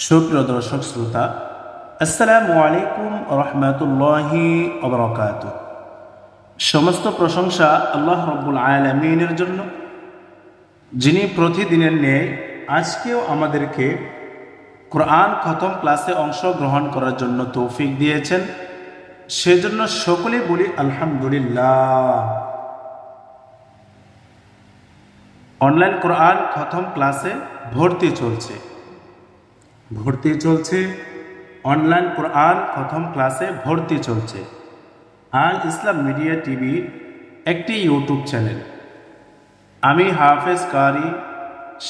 সুপ্রিয় দর্শক শ্রোতা, আসসালামু আলাইকুম রহমতুল্লাহি ওয়া বারাকাতুহু। সমস্ত প্রশংসা আল্লাহ রাব্বুল আলামিনের জন্য, যিনি প্রতিদিনের ন্যায় আজকেও আমাদেরকে কোরআন খতম ক্লাসে অংশগ্রহণ করার জন্য তৌফিক দিয়েছেন। সেজন্য সকলেই বলি আলহামদুলিল্লাহ। অনলাইন কোরআন খতম ক্লাসে ভর্তি চলছে। অনলাইন কোরআন খতম ক্লাসে ভর্তি চলছে। আল ইসলাম মিডিয়া টিভি একটি ইউটিউব চ্যানেল। আমি হাফেজ কারি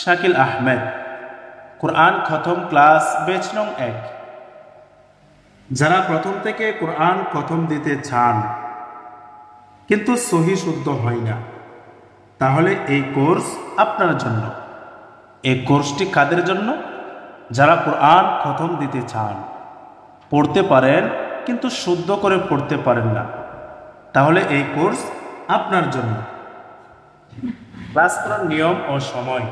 শাকিল আহমেদ, কোরআন খতম ক্লাস ব্যাচ নং 1। যারা প্রথম থেকে কোরআন খতম দিতে চান কিন্তু সহি শুদ্ধ হয় না, তাহলে এই কোর্স আপনার জন্য। এই কোর্সটি কাদের জন্য? যারা কোরআন খতম দিতে চান, পড়তে পারেন কিন্তু শুদ্ধ করে পড়তে পারেন না, তাহলে এই কোর্স আপনার জন্য। ক্লাস করার নিয়ম ও সময়: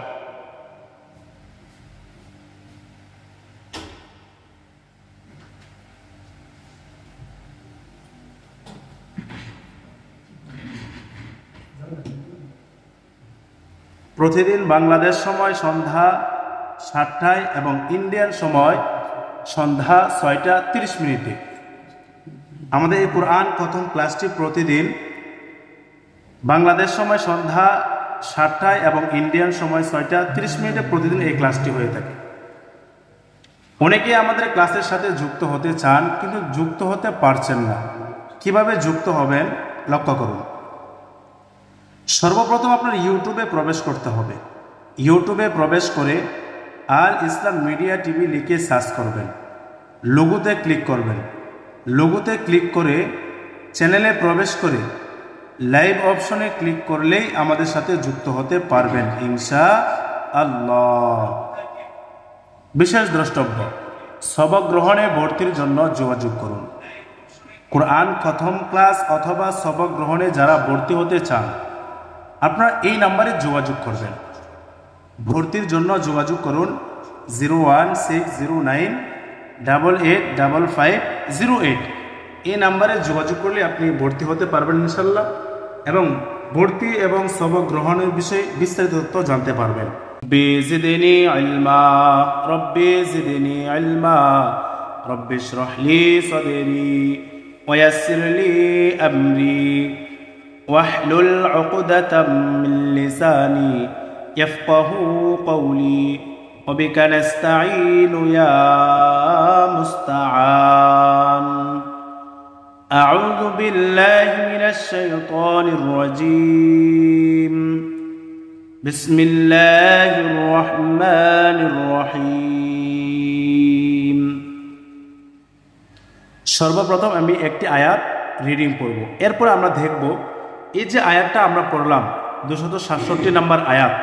প্রতিদিন বাংলাদেশ সময় সন্ধ্যা 7টায় এবং ইন্ডিয়ান সময় সন্ধ্যা 6টা 30 আমাদের এই কোরআন খতম ক্লাসটি প্রতিদিন বাংলাদেশ সময় সন্ধ্যা 7টায় এবং ইন্ডিয়ান সময় 6টা 30 প্রতিদিন এই ক্লাসটি হয়ে থাকে। অনেকেই আমাদের ক্লাসের সাথে যুক্ত হতে চান কিন্তু যুক্ত হতে পারছেন না। কিভাবে যুক্ত হবেন লক্ষ্য করুন। সর্বপ্রথম আপনার ইউটিউবে প্রবেশ করতে হবে। ইউটিউবে প্রবেশ করে আল ইসলাম মিডিয়া টিভি লিখে সার্চ করবেন, লোগোতে ক্লিক করবেন। লোগোতে ক্লিক করে চ্যানেলে প্রবেশ করে লাইভ অপশনে ক্লিক করলেই আমাদের সাথে যুক্ত হতে পারবেন ইনশাআল্লাহ। বিশেষ দ্রষ্টব্য: সবক গ্রহণে ভর্তির জন্য যোগাযোগ করুন। কোরআন খতম ক্লাস অথবা সবক গ্রহণে যারা ভর্তি হতে চান, আপনারা এই নাম্বারে যোগাযোগ করবেন। ভর্তির জন্য যোগাযোগ করুন 01609885508। এই নাম্বারে যোগাযোগ করলে আপনি ভর্তি হতে পারবেন ইনশাল্লাহ, এবং ভর্তি এবং সবক গ্রহণের বিষয়ে বিস্তারিত তথ্য জানতে পারবেন। বিজিদনি ইলমা রব্বি জিদনি ইলমা রব্বি ইশরাহ লি সাদরি ওয়া ইয়াসসির লি আমরি واحلل عقدة من لساني يفقهوا قولي وبك نستعين يا مستعان. أعوذ بالله من الشيطان الرجيم. بسم الله الرحمن الرحيم. সর্বপ্রথম আমি একটি আয়াত রিডিং পড়ব, এরপর আমরা দেখব এই যে আয়াতটা আমরা পড়লাম 267 নম্বর আয়াত,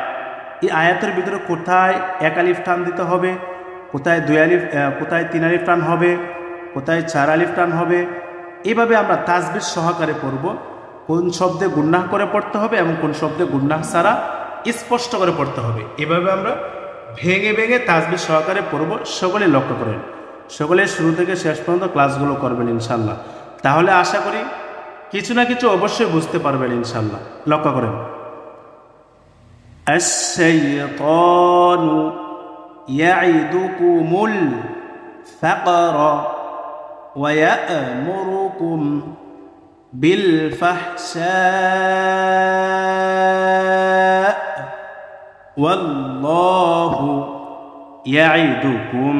এই আয়াতের ভিতরে কোথায় 1 আলিফ টান দিতে হবে, কোথায় 2 আলিফ, কোথায় 3 আলিফ টান হবে, কোথায় 4 আলিফ টান হবে। এইভাবে আমরা তাসবিহ সহকারে পড়ব। কোন শব্দে গুন্নাহ করে পড়তে হবে এবং কোন শব্দে গুন্নাহ ছাড়া স্পষ্ট করে পড়তে হবে, এভাবে আমরা ভেঙে ভেঙে তাসবিহ সহকারে পড়ব। সকলে লক্ষ্য করেন, সকলে শুরু থেকে শেষ পর্যন্ত ক্লাসগুলো করবেন ইনশাল্লাহ। তাহলে আশা করি কিছু না কিছু অবশ্যই বুঝতে পারবেন ইনশাল্লাহ। লক্ষ্য করেন। আশ-শাইতানু ইয়াইদুকুমুল ফাকরা ওয়া ইয়া'মুরুকুম বিল ফাহশা ওয়াল্লাহু ইয়াইদুকুম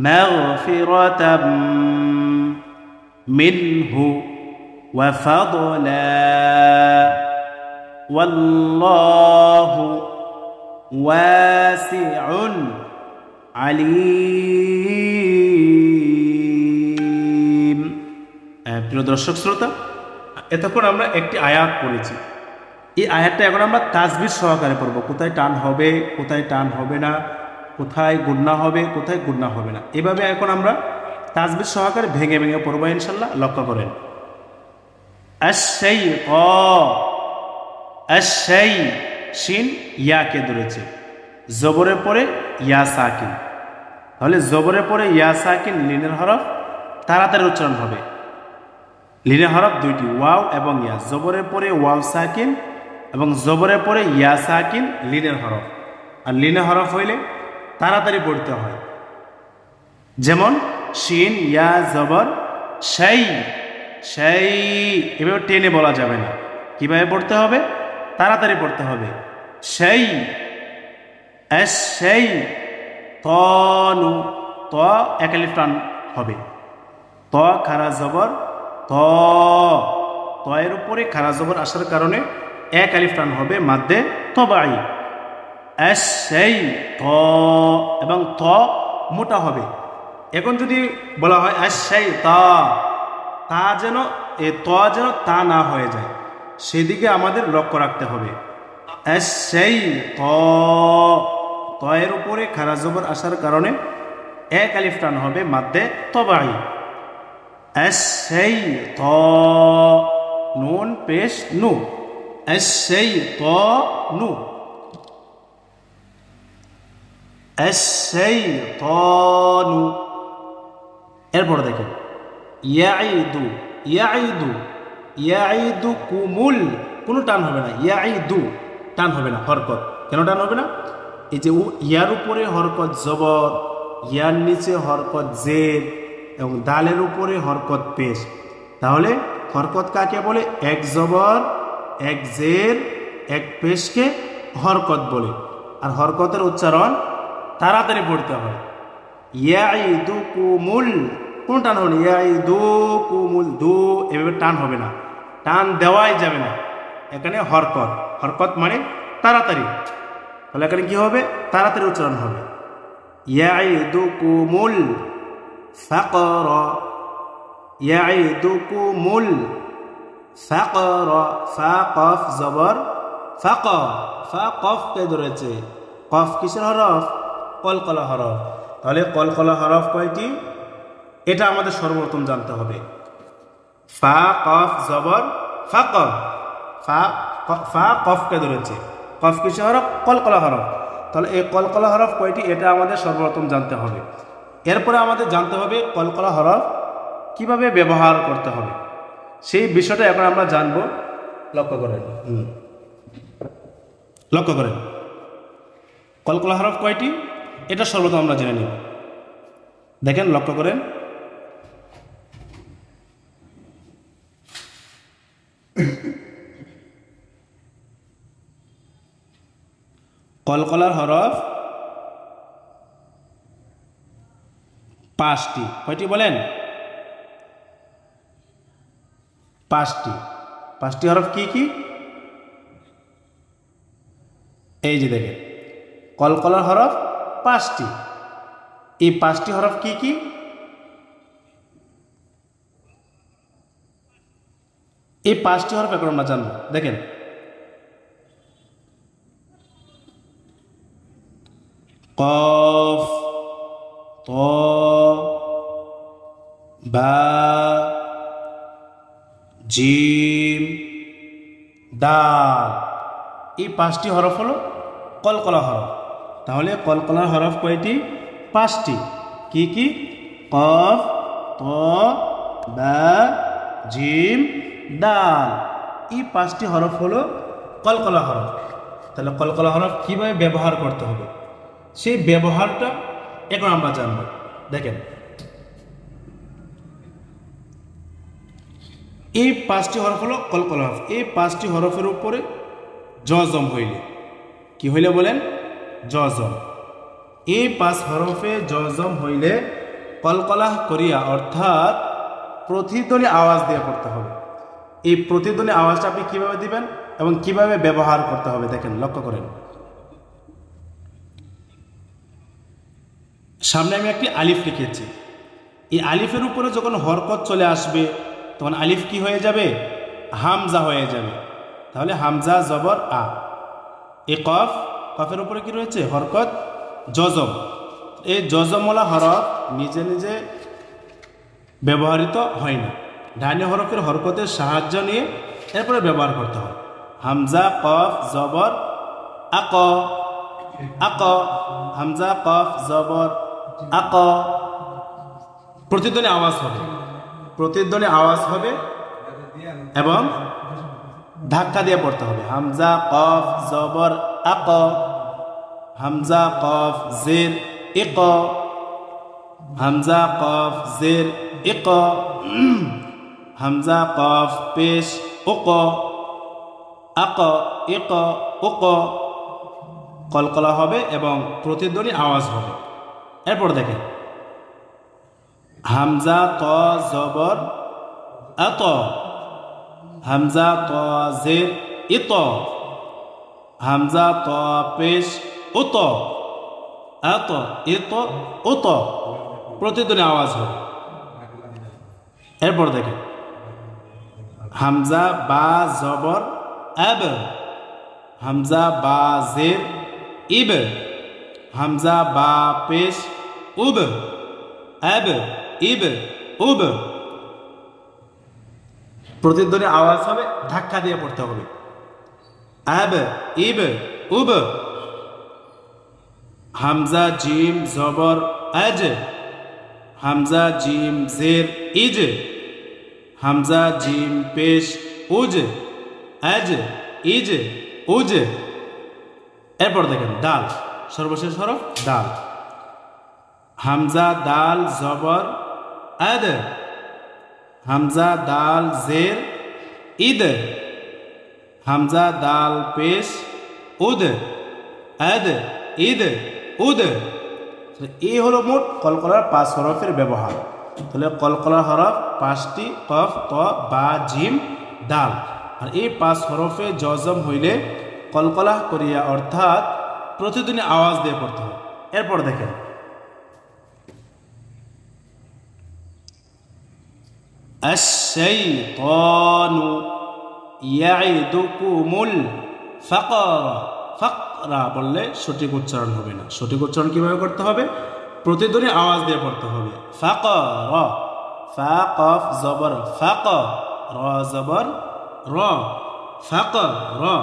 মাগফিরাতাম মিনহু ওয়া ফাদলা ওয়াল্লাহু ওয়াসিউন আলিম। প্রিয় দর্শক শ্রোতা, এতক্ষণ আমরা একটি আয়াত পড়েছি। এই আয়াতটা এখন আমরা তাসবিহ সহকারে পড়ব। কোথায় টান হবে, কোথায় টান হবে না, কোথায় গুন্নাহ হবে, কোথায় গুন্নাহ হবে না, এভাবে এখন আমরা তাসবিহ সহকারে ভেঙে ভেঙে পড়ব ইনশাল্লাহ। লক্ষ্য করেন। আশ-শাই শিন ইয়াকে ধরেছে, জবরের পরে ইয়া সাকিন। তাহলে জবরের পরে ইয়া সাকিন লিনের হরফ, তাড়াতাড়ি উচ্চারণ হবে। লিনের হরফ দুইটি, ওয়াও এবং ইয়া। জবরের পরে ওয়াও সাকিন এবং জবরের পরে ইয়া সাকিন লিনের হরফ। আর লিনের হরফ হইলে তাড়াতাড়ি পড়তে হয়। যেমন শিন ইয়া জবর সেই, সেই এভাবে টেনে বলা যাবে না। কিভাবে পড়তে হবে? তাড়াতাড়ি পড়তে হবে। সেই, সেই তনু, ত এক আলিফ টান হবে। ত খারা জবর ত, ত এর উপরে খারা জবর আসার কারণে এক আলিফ টান হবে মাদ্দে তবাই। সেই ত এবং ত মোটা হবে। এখন যদি বলা হয় সেই তা, তা যেন ত যেন তা না হয়ে যায়, সেদিকে আমাদের লক্ষ্য রাখতে হবে। সেই ত, ত এর উপরে খারা জবর আসার কারণে এক আলিফ টান হবে মাদ্দে তবাই। সেই ত নুন পেশ নু, সেই ত নু, সেই ত নু। এরপরে দেখেন ইয়াইদু, ইয়াইদু, ইয়াইদু কুমুল, কোনো টান হবে না। ইয়াইদু টান হবে না, হরকত। কেন টান হবে না? এই যে ইয়ার উপরে হরকত জবর, ইয়ার নিচে হরকত জের এবং দালের উপরে হরকত পেশ। তাহলে হরকত কাকে বলে? এক জবর এক জের এক পেশকে হরকত বলে। আর হরকতের উচ্চারণ তাড়াতাড়ি পড়তে হয়। ইয়াইদু কুমুল, কোন টান হবে না। ইয়াইদু কুমুল, দু এভাবে টান হবে না, টান দেওয়াই যাবে না। এখানে হরকত, হরকত মানে তাড়াতাড়ি। তাহলে এখানে কি হবে? তাড়াতাড়ি উচ্চারণ হবে। ইয়াইদু কুমুল ফাকর, ইয়াইদু কুমুল ফাকর, ফা কফ জবর ফাক, ফা কফ কে ধরেছে? কফ কিসের হরফ? কলকলা হরফ। তাহলে কলকলা হরফ কয়টি? এটা আমাদের সর্বপ্রথম জানতে হবে। ফা কফ জবর ফাক, ফা ফা কফকে ধরেছে। কফ কিসের হরফ? কলকলা হরফ। তাহলে এই কলকলা হরফ কয়টি? এটা আমাদের সর্বপ্রথম জানতে হবে। এরপরে আমাদের জানতে হবে কলকলা হরফ কিভাবে ব্যবহার করতে হবে, সেই বিষয়টা এখন আমরা জানব। লক্ষ্য করেন, লক্ষ্য করেন কলকলা হরফ কয়টি এটা সর্বপ্রথম আমরা জেনে নেব। দেখেন, লক্ষ্য করেন। কলকলার হরফ পাঁচটি। কয়টি বলেন? পাঁচটি। পাঁচটি হরফ কি কি? এই যে দেখেন, কলকলার হরফ পাঁচটি। এই পাঁচটি হরফ কি কি? এই পাঁচটি হরফ এখন আমরা জানবো। দেখেন, কফ, ত, বা, জিম, দাল। এই পাঁচটি হরফ হলো কলকলা হরফ। তাহলে কলকলার হরফ কয়টি? পাঁচটি। কি কি? কফ, ত, বা, জিম, দাল। এই পাঁচটি হরফ হলো কলকলা হরফ। তাহলে কলকলা হরফ কিভাবে ব্যবহার করতে হবে, সেই ব্যবহারটা এখন আমরা জানব। দেখেন, এই পাঁচটি হরফ হলো কলকলা হরফ। এই পাঁচটি হরফের উপরে জজম হইলে, কি হইলে বলেন? জজম। এই পাঁচ হরফে জজম হইলে কলকলা করিয়া, অর্থাৎ প্রতিধ্বনি আওয়াজ দিয়ে করতে হবে। এই প্রতিধ্বনি আওয়াজটা আপনি কিভাবে দিবেন এবং কিভাবে ব্যবহার করতে হবে দেখেন, লক্ষ্য করেন। সামনে আমি একটি আলিফ লিখেছি। এই আলিফের উপরে যখন হরকত চলে আসবে তখন আলিফ কি হয়ে যাবে? হামজা হয়ে যাবে। তাহলে হামজা জবর আ। এই কফ, কফের উপরে কি রয়েছে? হরকত জজম। এই জজমওয়ালা হরফ নিজে নিজে ব্যবহৃত হয় না, ডাইনে হরফের হরকতের সাহায্য নিয়ে এরপরে ব্যবহার করতে হয়। হামজা, কফ, জবর, আক, আক, হামজা কফ জবর আক, প্রতিধ্বনি আওয়াজ হবে, প্রতিধ্বনি আওয়াজ হবে এবং ধাক্কা দিয়ে পড়তে হবে। হামজা কফ জবর আক, হামজা কফ জের ইক, হামজা কফ জের ইক, হামজা কফ পেশ উক, আক ইক উক, কলকলা হবে এবং প্রতিধ্বনি আওয়াজ হবে। এরপর দেখেন হামজা ত জবর আত, হামজা ত জের ইত, হামজা ত পেশ উত, আত ইত উত, প্রতিধ্বনি আওয়াজ হবে। এরপর দেখেন হামজা বা জবর আব, হামজা বা জের ইব, হামজা বা পেশ উব, আব ইব উব, প্রতিধ্বনি আওয়াজ হবে, ধাক্কা দিয়ে পড়তে হবে। আব ইব উব, হামজা জিম জবর আজ, হামজা জিম জের ইজ, হামজা জিম পেশ উজ, আজ ইজ উজ। এরপর দেখেন দাল, সর্বশেষ হরফ দাল। হামজা দাল জবর আদ, হামজা দাল জের ইদ, হামজা দাল পেশ উদ, আদ ইদ উদ। এই হলো মোট কলকলার 5 হরফের ব্যবহার। তাহলে কলকলার হরফ 5টি, কফ ত বা জিম দাল। আর এই 5 হরফে জজম হইলে কলকলা করিয়া অর্থাৎ প্রতিধ্বনি আওয়াজ দিয়ে পড়তে হয়। এরপর দেখেন আশ-শাইতানু ইয়াইদুকুমুল ফাকরা, ফাকরা বললে সঠিক উচ্চারণ হবে না। সঠিক উচ্চারণ কিভাবে করতে হবে? প্রতিধ্বনি আওয়াজ দিয়ে পড়তে হবে। ফাকরা, ফা কফ জবর ফাক, র জবর র, ফাকরা।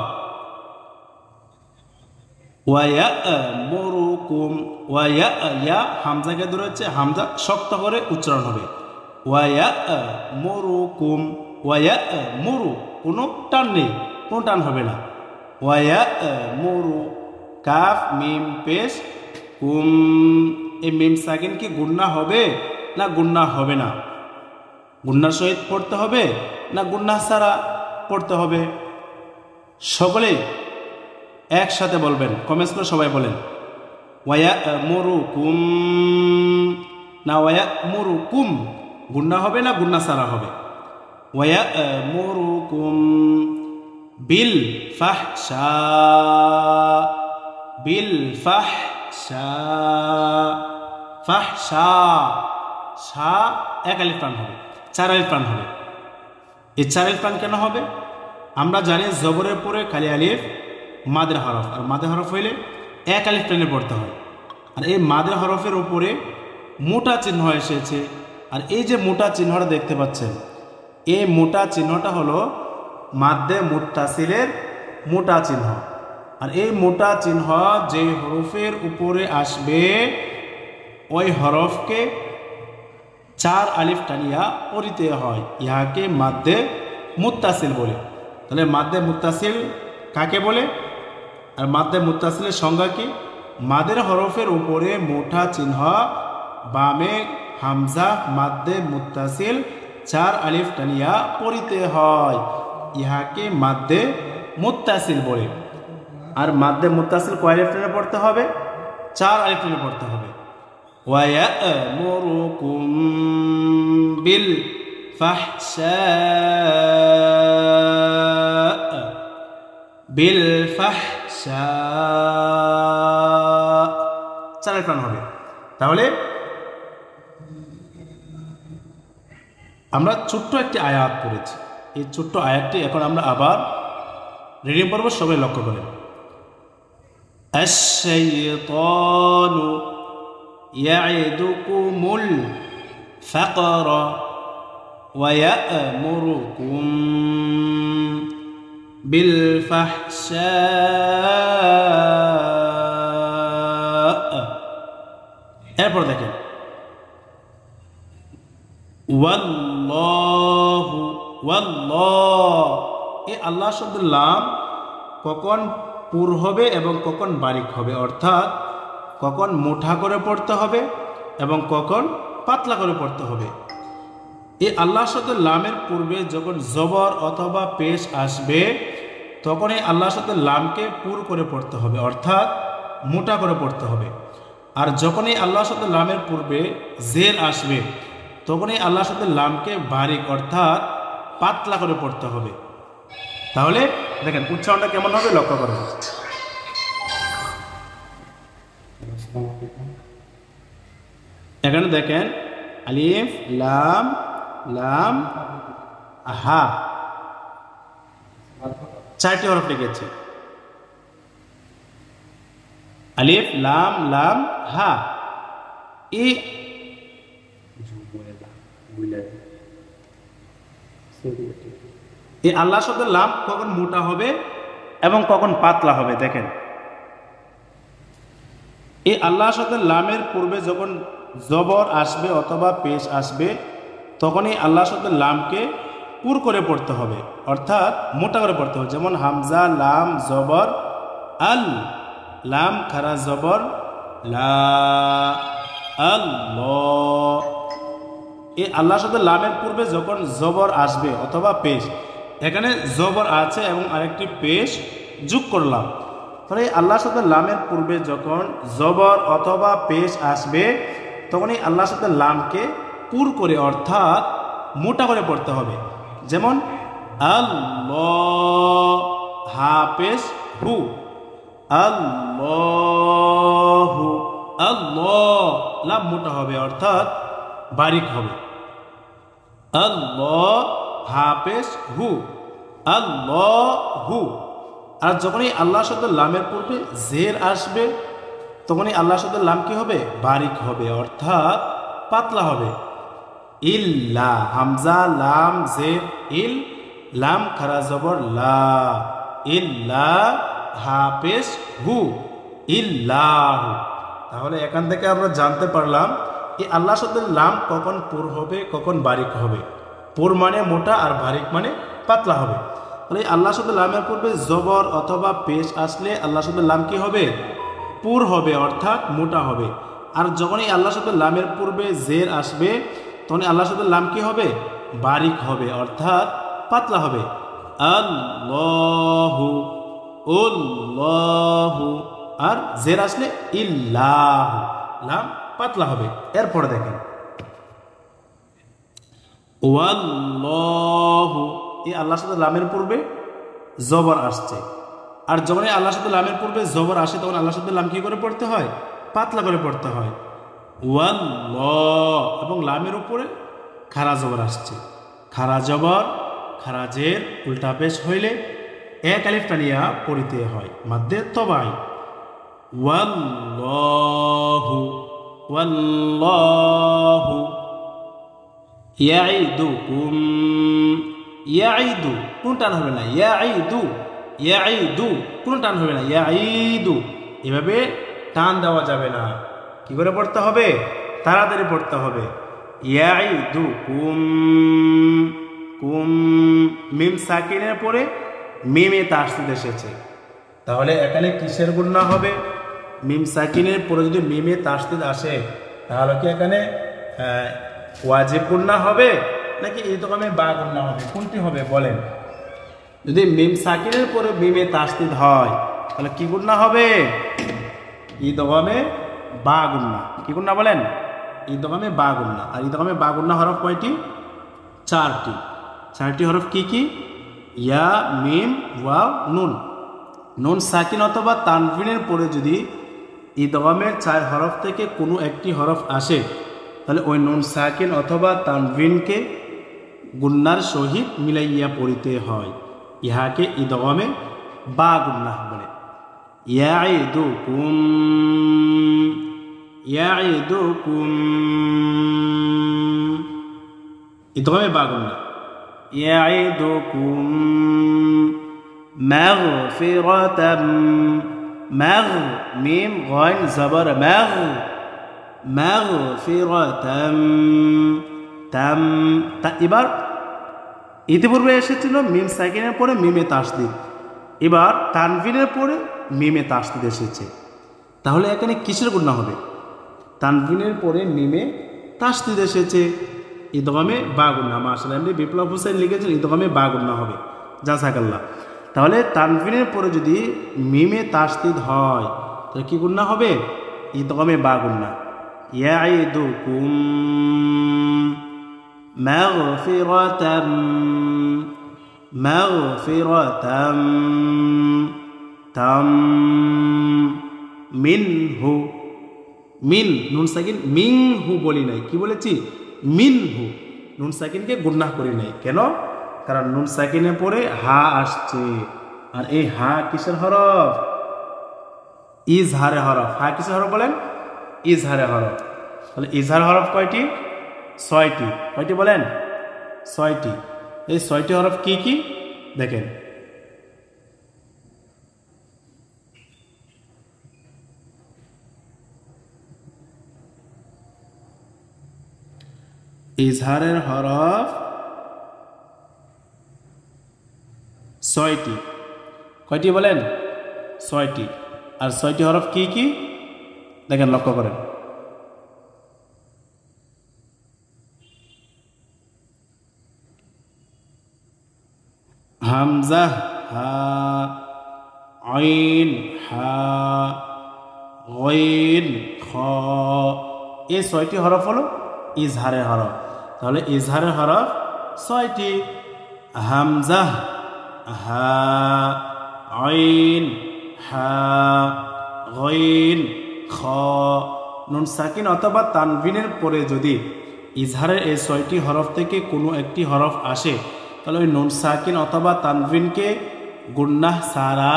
ওয়ায়ামুরুকুম, ওয়ায়া ইয়া হামজাকে ধরে হচ্ছে, হামজা শক্ত করে উচ্চারণ হবে। ওয়ায়ামুরুকুম, ওয়ায়ামুরু, কোনো টান নেই, কোনো টান হবে না। ওয়ায়ামুরু, কাফ মিম পেশ কুম, এই মিম সাকিন কি গুন্না হবে না গুন্না হবে না? গুন্নার সহিত পড়তে হবে না গুন্না ছাড়া পড়তে হবে? সকলেই একসাথে বলবেন, কমেন্টস করে সবাই বলেন ওয়ায়ামুরুকুম না ওয়ায়ামুরুকুম, গুন্না হবে না গুন্না ছাড়া হবে? ওয়ায়ামুরুকুম বিল ফাহশা, বিল ফাহশা, ফাহশা, শা এক আলিফ টান হবে, 4 আলিফ টান হবে। এই 4 আলিফ টান কেন হবে? আমরা জানি জবরের পরে খালি আলিফ মাদের হরফ, আর মাদের হরফ হইলে 1 আলিফ টানে পড়তে হয়। আর এই মাদের হরফের উপরে মোটা চিহ্ন এসেছে, আর এই যে মোটা চিহ্নটা দেখতে পাচ্ছেন, এই মোটা চিহ্নটা হলো মাদ্দে মুত্তাসিলের মোটা চিহ্ন। আর এই মোটা চিহ্ন যে হরফের উপরে আসবে ওই হরফকে 4 আলিফ টানিয়া পড়িতে হয়, ইহাকে মাদ্দে মুত্তাসিল বলে। তাহলে মাদ্দে মুত্তাসিল কাকে বলে? আর মাদ্দে মুত্তাসিলের সংজ্ঞা কি? মাদের হরফের উপরে মোটা চিহ্ন, বামে হামজা, মাদ্দে মুত্তাসিল 4 আলিফ টানিয়া পড়িতে হয়, ইহাকে মাদ্দে মুত্তাসিল বলে। আর মাদ্দে মুত্তাসিল কয় আলিফ টানে পড়তে হবে? 4 আলিফ টানে পড়তে হবে। ওয়ায়ামুরুকুম বিল ফাহশা, বিল ফাহশা, 4 আলিফ টান হবে। তাহলে আমরা ছোট্ট একটি আয়াত পড়েছি, এই ছোট্ট আয়াতটি এখন আমরা আবার রিডিং পড়ব, সবাই লক্ষ্য করেন। আশ-শাইতানু ইয়াইদুকুমুল ফাকরা ওয়া ইয়া'মুরুকুম বিল ফাহশা এরপর দেখেন ওয়াল্লাহু ওয়াল্লাহ, এই আল্লাহ শব্দের লাম কখন পুর হবে এবং কখন বারিক হবে, অর্থাৎ কখন মোটা করে পড়তে হবে এবং কখন পাতলা করে পড়তে হবে। এই আল্লাহ শব্দের লামের পূর্বে যখন জবর অথবা পেশ আসবে তখন এই আল্লাহ শব্দের লামকে পুর করে পড়তে হবে, অর্থাৎ মোটা করে পড়তে হবে। আর যখন এই আল্লাহ শব্দের লামের পূর্বে জের আসবে তখন এই আল্লাহ শব্দের লামকে বারিক অর্থাৎ পাতলা করে পড়তে হবে। তাহলে দেখেন উচ্চারণটা কেমন হবে লক্ষ্য করেন। এখানে দেখেন আলিফ লাম লাম হা, 4টি হরফ লিখেছে। আলিফ লাম লাম হা। এই আল্লাহ শব্দের লাম কখন মোটা হবে এবং কখন পাতলা হবে। দেখেন এই আল্লাহ শব্দের লামের পূর্বে যখন জবর আসবে অথবা পেশ আসবে তখন এই আল্লাহ শব্দের লামকে পুর করে পড়তে হবে, অর্থাৎ মোটা করে পড়তে হবে। যেমন হামজা লাম জবর আল, লাম খারা জবর লা, আল্লাহ। এই আল্লাহ শব্দের লামের পূর্বে যখন জবর আসবে অথবা পেশ, এখানে জবর আছে এবং আরেকটি পেশ যোগ করলাম, তাহলে এই আল্লাহ শব্দের লামের পূর্বে যখন জবর অথবা পেশ আসবে তখন এই আল্লাহ শব্দের লামকে পুর করে অর্থাৎ মোটা করে পড়তে হবে। যেমন আল্লাহ হা পেশ হু, আল্লাহু, আল্লাহ লাম মোটা হবে অর্থাৎ বারিক হবে। আল্লাহ হা পেশ হু, আল্লাহু। আর যখন এই আল্লাহ শব্দের লামের পূর্বে জের আসবে তখন এই আল্লাহ শব্দের লাম কি হবে? বারিক হবে অর্থাৎ পাতলা হবে। ইল্লা, হামজা লাম জের ইল, লাম খারা জবর লা, ইল্লা হা পেশ হু, ইল্লাহু। তাহলে এখান থেকে আমরা জানতে পারলাম এই আল্লাহ শব্দের লাম কখন পুর হবে কখন বারিক হবে। পুর মানে মোটা আর বারিক মানে পাতলা হবে। তাহলে আল্লাহ শব্দের লামের পূর্বে জবর অথবা পেশ আসলে আল্লাহ শব্দের লাম কি হবে? পুর হবে অর্থাৎ মোটা হবে। আর যখন এই আল্লাহ শব্দের লামের পূর্বে জের আসবে তখন আল্লাহ শব্দের লাম কি হবে? বারিক হবে অর্থাৎ পাতলা হবে। আল্লাহু, উল্লাহু। আর জের আসলে ইল্লাহু, লাম পাতলা হবে। এরপরে দেখেন ওয়াল্লাহু, এই আল্লাহ শব্দের লামের পূর্বে জবর আসছে। আর যখন এই আল্লাহ শব্দের লামের পূর্বে জবর আসে তখন আল্লাহ শব্দের লাম কি করে পড়তে হয়? পাতলা করে পড়তে হয়। ওয়াল্লাহ, এবং লামের উপরে খারা জবর আসছে। খারা জবর খারা জের উল্টা পেশ হইলে এক আলিফ টানিয়া পড়িতে হয় মাদ্দে তবাই। ওয়াল্লাহু, ওয়াল্লাহু ইয়াইদুকুম, ইয়াইদু কোন টান হবে না, ইয়াইদু, ইয়াইদু কোন টান হবে না, ইয়াইদু। এভাবে টান দেওয়া যাবে না। কি করে পড়তে হবে? তাড়াতাড়ি পড়তে হবে। ইয়াইদুকুম, কুম মিম সাকিনের পরে মিমে তাসদীদ এসেছে, তাহলে এখানে কিসের গুণনা হবে? মিম সাকিনের পরে যদি মিমে তাসদীদ আসে তাহলে কি এখানে ওয়াজিব গুণনা হবে নাকি ইদগামে বা গুণনা হবে? কোনটি হবে বলেন? যদি মিম সাকিনের পরে মিমে তাসদীদ হয় তাহলে কি গুণনা হবে? ইদগামে বা গুণনা। কি গুণনা বলেন? ইদগামে বা গুণনা। আর ইদগামে বা গুণনা হরফ কয়টি? 4টি। 4টি হরফ কি কি? ইয়া, মিম, ওয়াও, নুন। নুন সাকিন অথবা তানভিনের পরে যদি ইদগামের 4 হরফ থেকে কোনো একটি হরফ আসে তাহলে ওই নুন সাকিন অথবা তানভিনকে গুন্নার সহিত মিলাইয়া পড়িতে হয়। ইহাকে ইদগামে বা গুন্না বলে। ইয়াইদুকুম, ইয়াইদুকুম, ইদগামে বা গুন্না। ইয়াইদুকুম মাগফিরাতাম, মাগ মিম গইন জবর মাগ, মাগফিরাতাম তাম এবার ইতিপূর্বে এসেছিল মিম সাকিনের পরে মিমে তাসদিদ, এবার তানভিনের পরে মিমে তাসদিদ এসেছে। তাহলে এখানে কিসের গুণনা হবে? তানভিনের পরে মিমে তাসদিদ এসেছে, ইদগামে বা গুণনা। মাশাআল্লাহ, এমনি বিপ্লব হোসেন লিখেছেন ইদগামে বা গুণনা হবে, জাযাকাল্লাহ। তাহলে তানভিনের পরে যদি মিমে তাসদিদ হয় তাহলে কি গুণনা হবে? ইদগামে বা গুণনা। ইয়াইদুকুম মাগফিরাতাম মাগফিরাতাম তাম মিনহু, মিন নুন সাকিন মিনহু বলি নাই, কি বলেছি? মিনহু। নুন সাকিনকে গুণনা করি নাই, কেন? কারণ নুন সাকিনের পরে হা আসছে, আর এই হা কিসের হরফ? ইজহারে হরফ। হা কিসের হরফ বলেন? ইজহারে হরফ। তাহলে ইজহার হরফ কয়টি? 6টি। কয়টি বলেন? 6টি। এই 6টি হরফ কি কি দেখেন। ইজহারের হরফ 6টি। কয়টি বলেন? 6টি। আর 6টি হরফ কি কি দেখেন, লক্ষ্য করেন। হামজা হা, আইন হা, গইন খ, এই 6টি হরফ হলো ইজহারের হরফ। তাহলে ইজহারের হরফ 6টি। হামজা হা, আইন হা, গইন খ। নুন সাকিন অথবা তানভিনের পরে যদি ইজহারের এই 6টি হরফ থেকে কোনো একটি হরফ আসে তাহলে ওই নুন সাকিন অথবা তানভিনকে গুন্নাহ সারা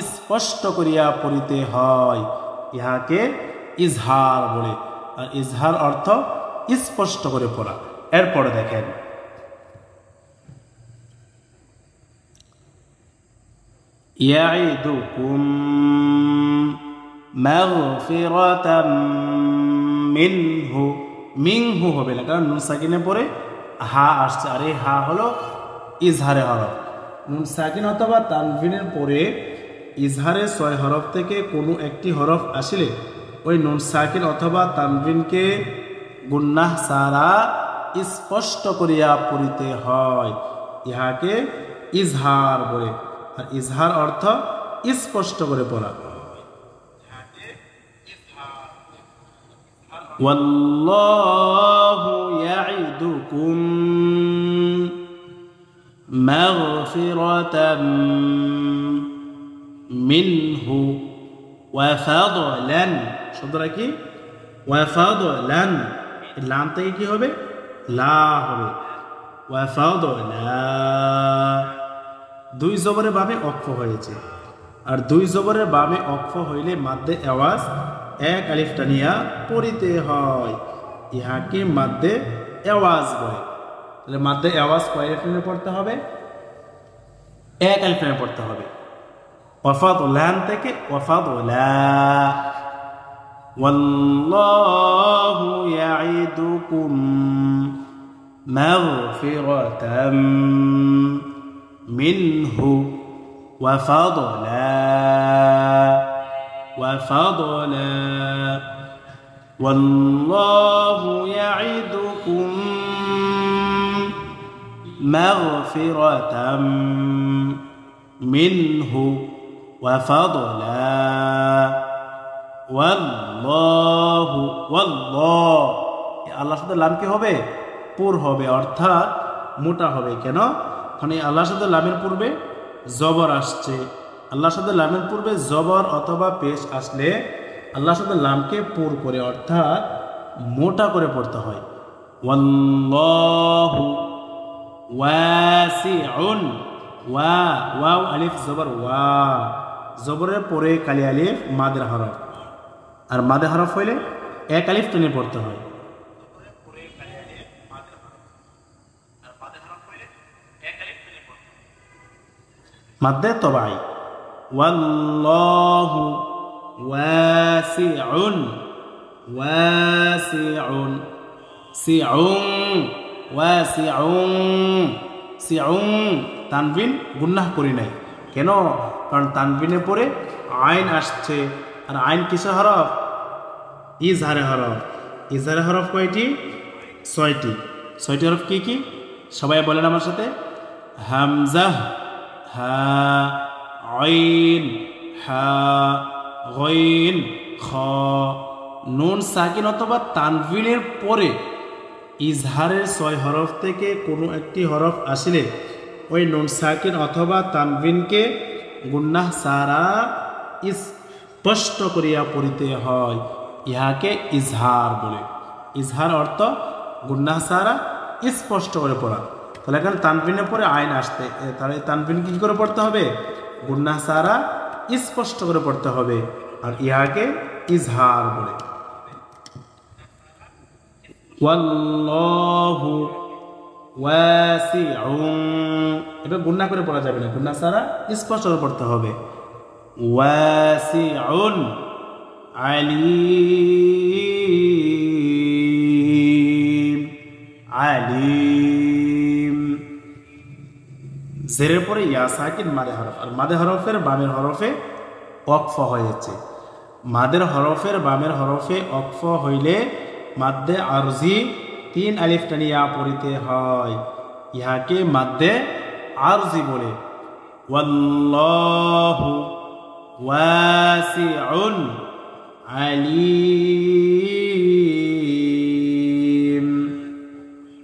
স্পষ্ট করিয়া পড়িতে হয়, ইহাকে ইজহার বলে। আর ইজহার অর্থ স্পষ্ট করে পড়া। এরপরে দেখেন ইয়াইদুকুম মাগফিরাতাম মিনহু, মিনহু হবে না, কারণ নুন সাকিনের পরে হা আসছে, আর এই হা হলো ইজহারে হরফ। নুন সাকিন অথবা তানভিনের পরে ইজহারের 6 হরফ থেকে কোনো একটি হরফ আসলে ওই নুন সাকিন অথবা তানভিনকে গুন্নাহ সারা স্পষ্ট করিয়া পড়িতে হয়, ইহাকে ইজহার বলে। আর ইজহার অর্থ স্পষ্ট করে পড়া। ওয়াল্লাহু ইয়াইদুকুম মাগফিরাতাম মিনহু ওয়া ফাদলান। শব্দটা কি? ওয়া ফাদলান। লাম থেকে কি হবে? লা হবে। ওয়া ফাদলা, 2 জবরের বামে অক্ফ হয়েছে, আর 2 জবরের বামে অক্ফ হইলে মাদ্দে আওয়াজ 1 আলিফ টানিয়া পড়িতে হয়, ইহাকে মাদ্দে আওয়াজ বলে। তাহলে মাদ্দে আওয়াজ কয় আলিফ টানিয়ে পড়তে হবে? 1 আলিফ টানিয়ে পড়তে হবে। ওয়াফাদলান থেকে ওয়াফাদলা। ওয়াল্লাহু ইয়াইদুকুম মাগফিরাতাম মিনহু ওয়া ফাদলা ওয়া ফাদলা। ওয়াল্লাহু ইয়াইদুকুম মাগফিরাতাম মিনহু ওয়া ফাদলা। ওয়াল্লাহু, ওয়াল্লাহ, আল্লাহর সাথে লাম কি হবে? পুর হবে, অর্থাৎ মোটা হবে। কেন? কারণ এই আল্লাহর সাথে লামের পূর্বে জবর আসছে। আল্লাহর সাথে লামের পূর্বে জবর অথবা পেশ আসলে আল্লাহর সাথে লামকে পুর করে, অর্থাৎ মোটা করে পড়তে হয়। ওয়াল্লাহু ওয়াসিউন, ওয়া, ওয়াও আলিফ জবর ওয়া, জবরের পরে কালি আলিফ মাদের হরফ, আর মাদের হরফ হইলে 1 আলিফ টেনে পড়তে হয়। মাদ্দে তবাই। ওয়াল্লাহু ওয়াসিউন ওয়াসিউন সিউন ওয়াসিউন সিউন তানবিন গুন্নাহ করি নাই কেন? কারণ তানবিনের পরে আইন আসছে, আর আইন কিসের হরফ? ইজহারে হরফ। ইজহারে হরফ কয়টি? 6টি। 6টি হরফ কি কি সবাই বলেন আমার সাথে? হামজা, হা, আইন, হা, গাইন, খ। নুন সাকিন অথবা তানবিনের পরে ইজহারের 6 হরফ থেকে কোনো একটি হরফ আসলে ওই নুন সাকিন অথবা তানবিনকে গুন্নাহ সারা স্পষ্ট করিয়া পড়িতে হয়, ইহাকে ইজহার বলে। ইজহার অর্থ গুন্নাহ সারা স্পষ্ট করে পড়া। তাহলে এখানে তানবিনের পরে আইন আসতে, তাহলে তানবিন কি করে পড়তে হবে? গুন্নাহ সারা স্পষ্ট করে পড়তে হবে, আর ইহাকে ইজহার বলে। ওয়াল্লাহু ওয়াসিউন, এটা গুন্নাহ করে পড়া যাবে না, গুন্নাহ সারা স্পষ্ট করে পড়তে হবে। ওয়াসিউন আলিম, আলিম। জেরের পরে ইয়া সাকিন মাদে হরফ, আর মাদে হরফের বামের হরফে ওয়াকফ হয়েছে। মাদের হরফের বামের হরফে ওয়াকফ হইলে মাদ্দে আরজি 3 আলিফ টানিয়া পড়িতে হয়, ইহাকে মাদ্দে আরজি বলে। ওয়াল্লাহু ওয়াসিউন আলিম,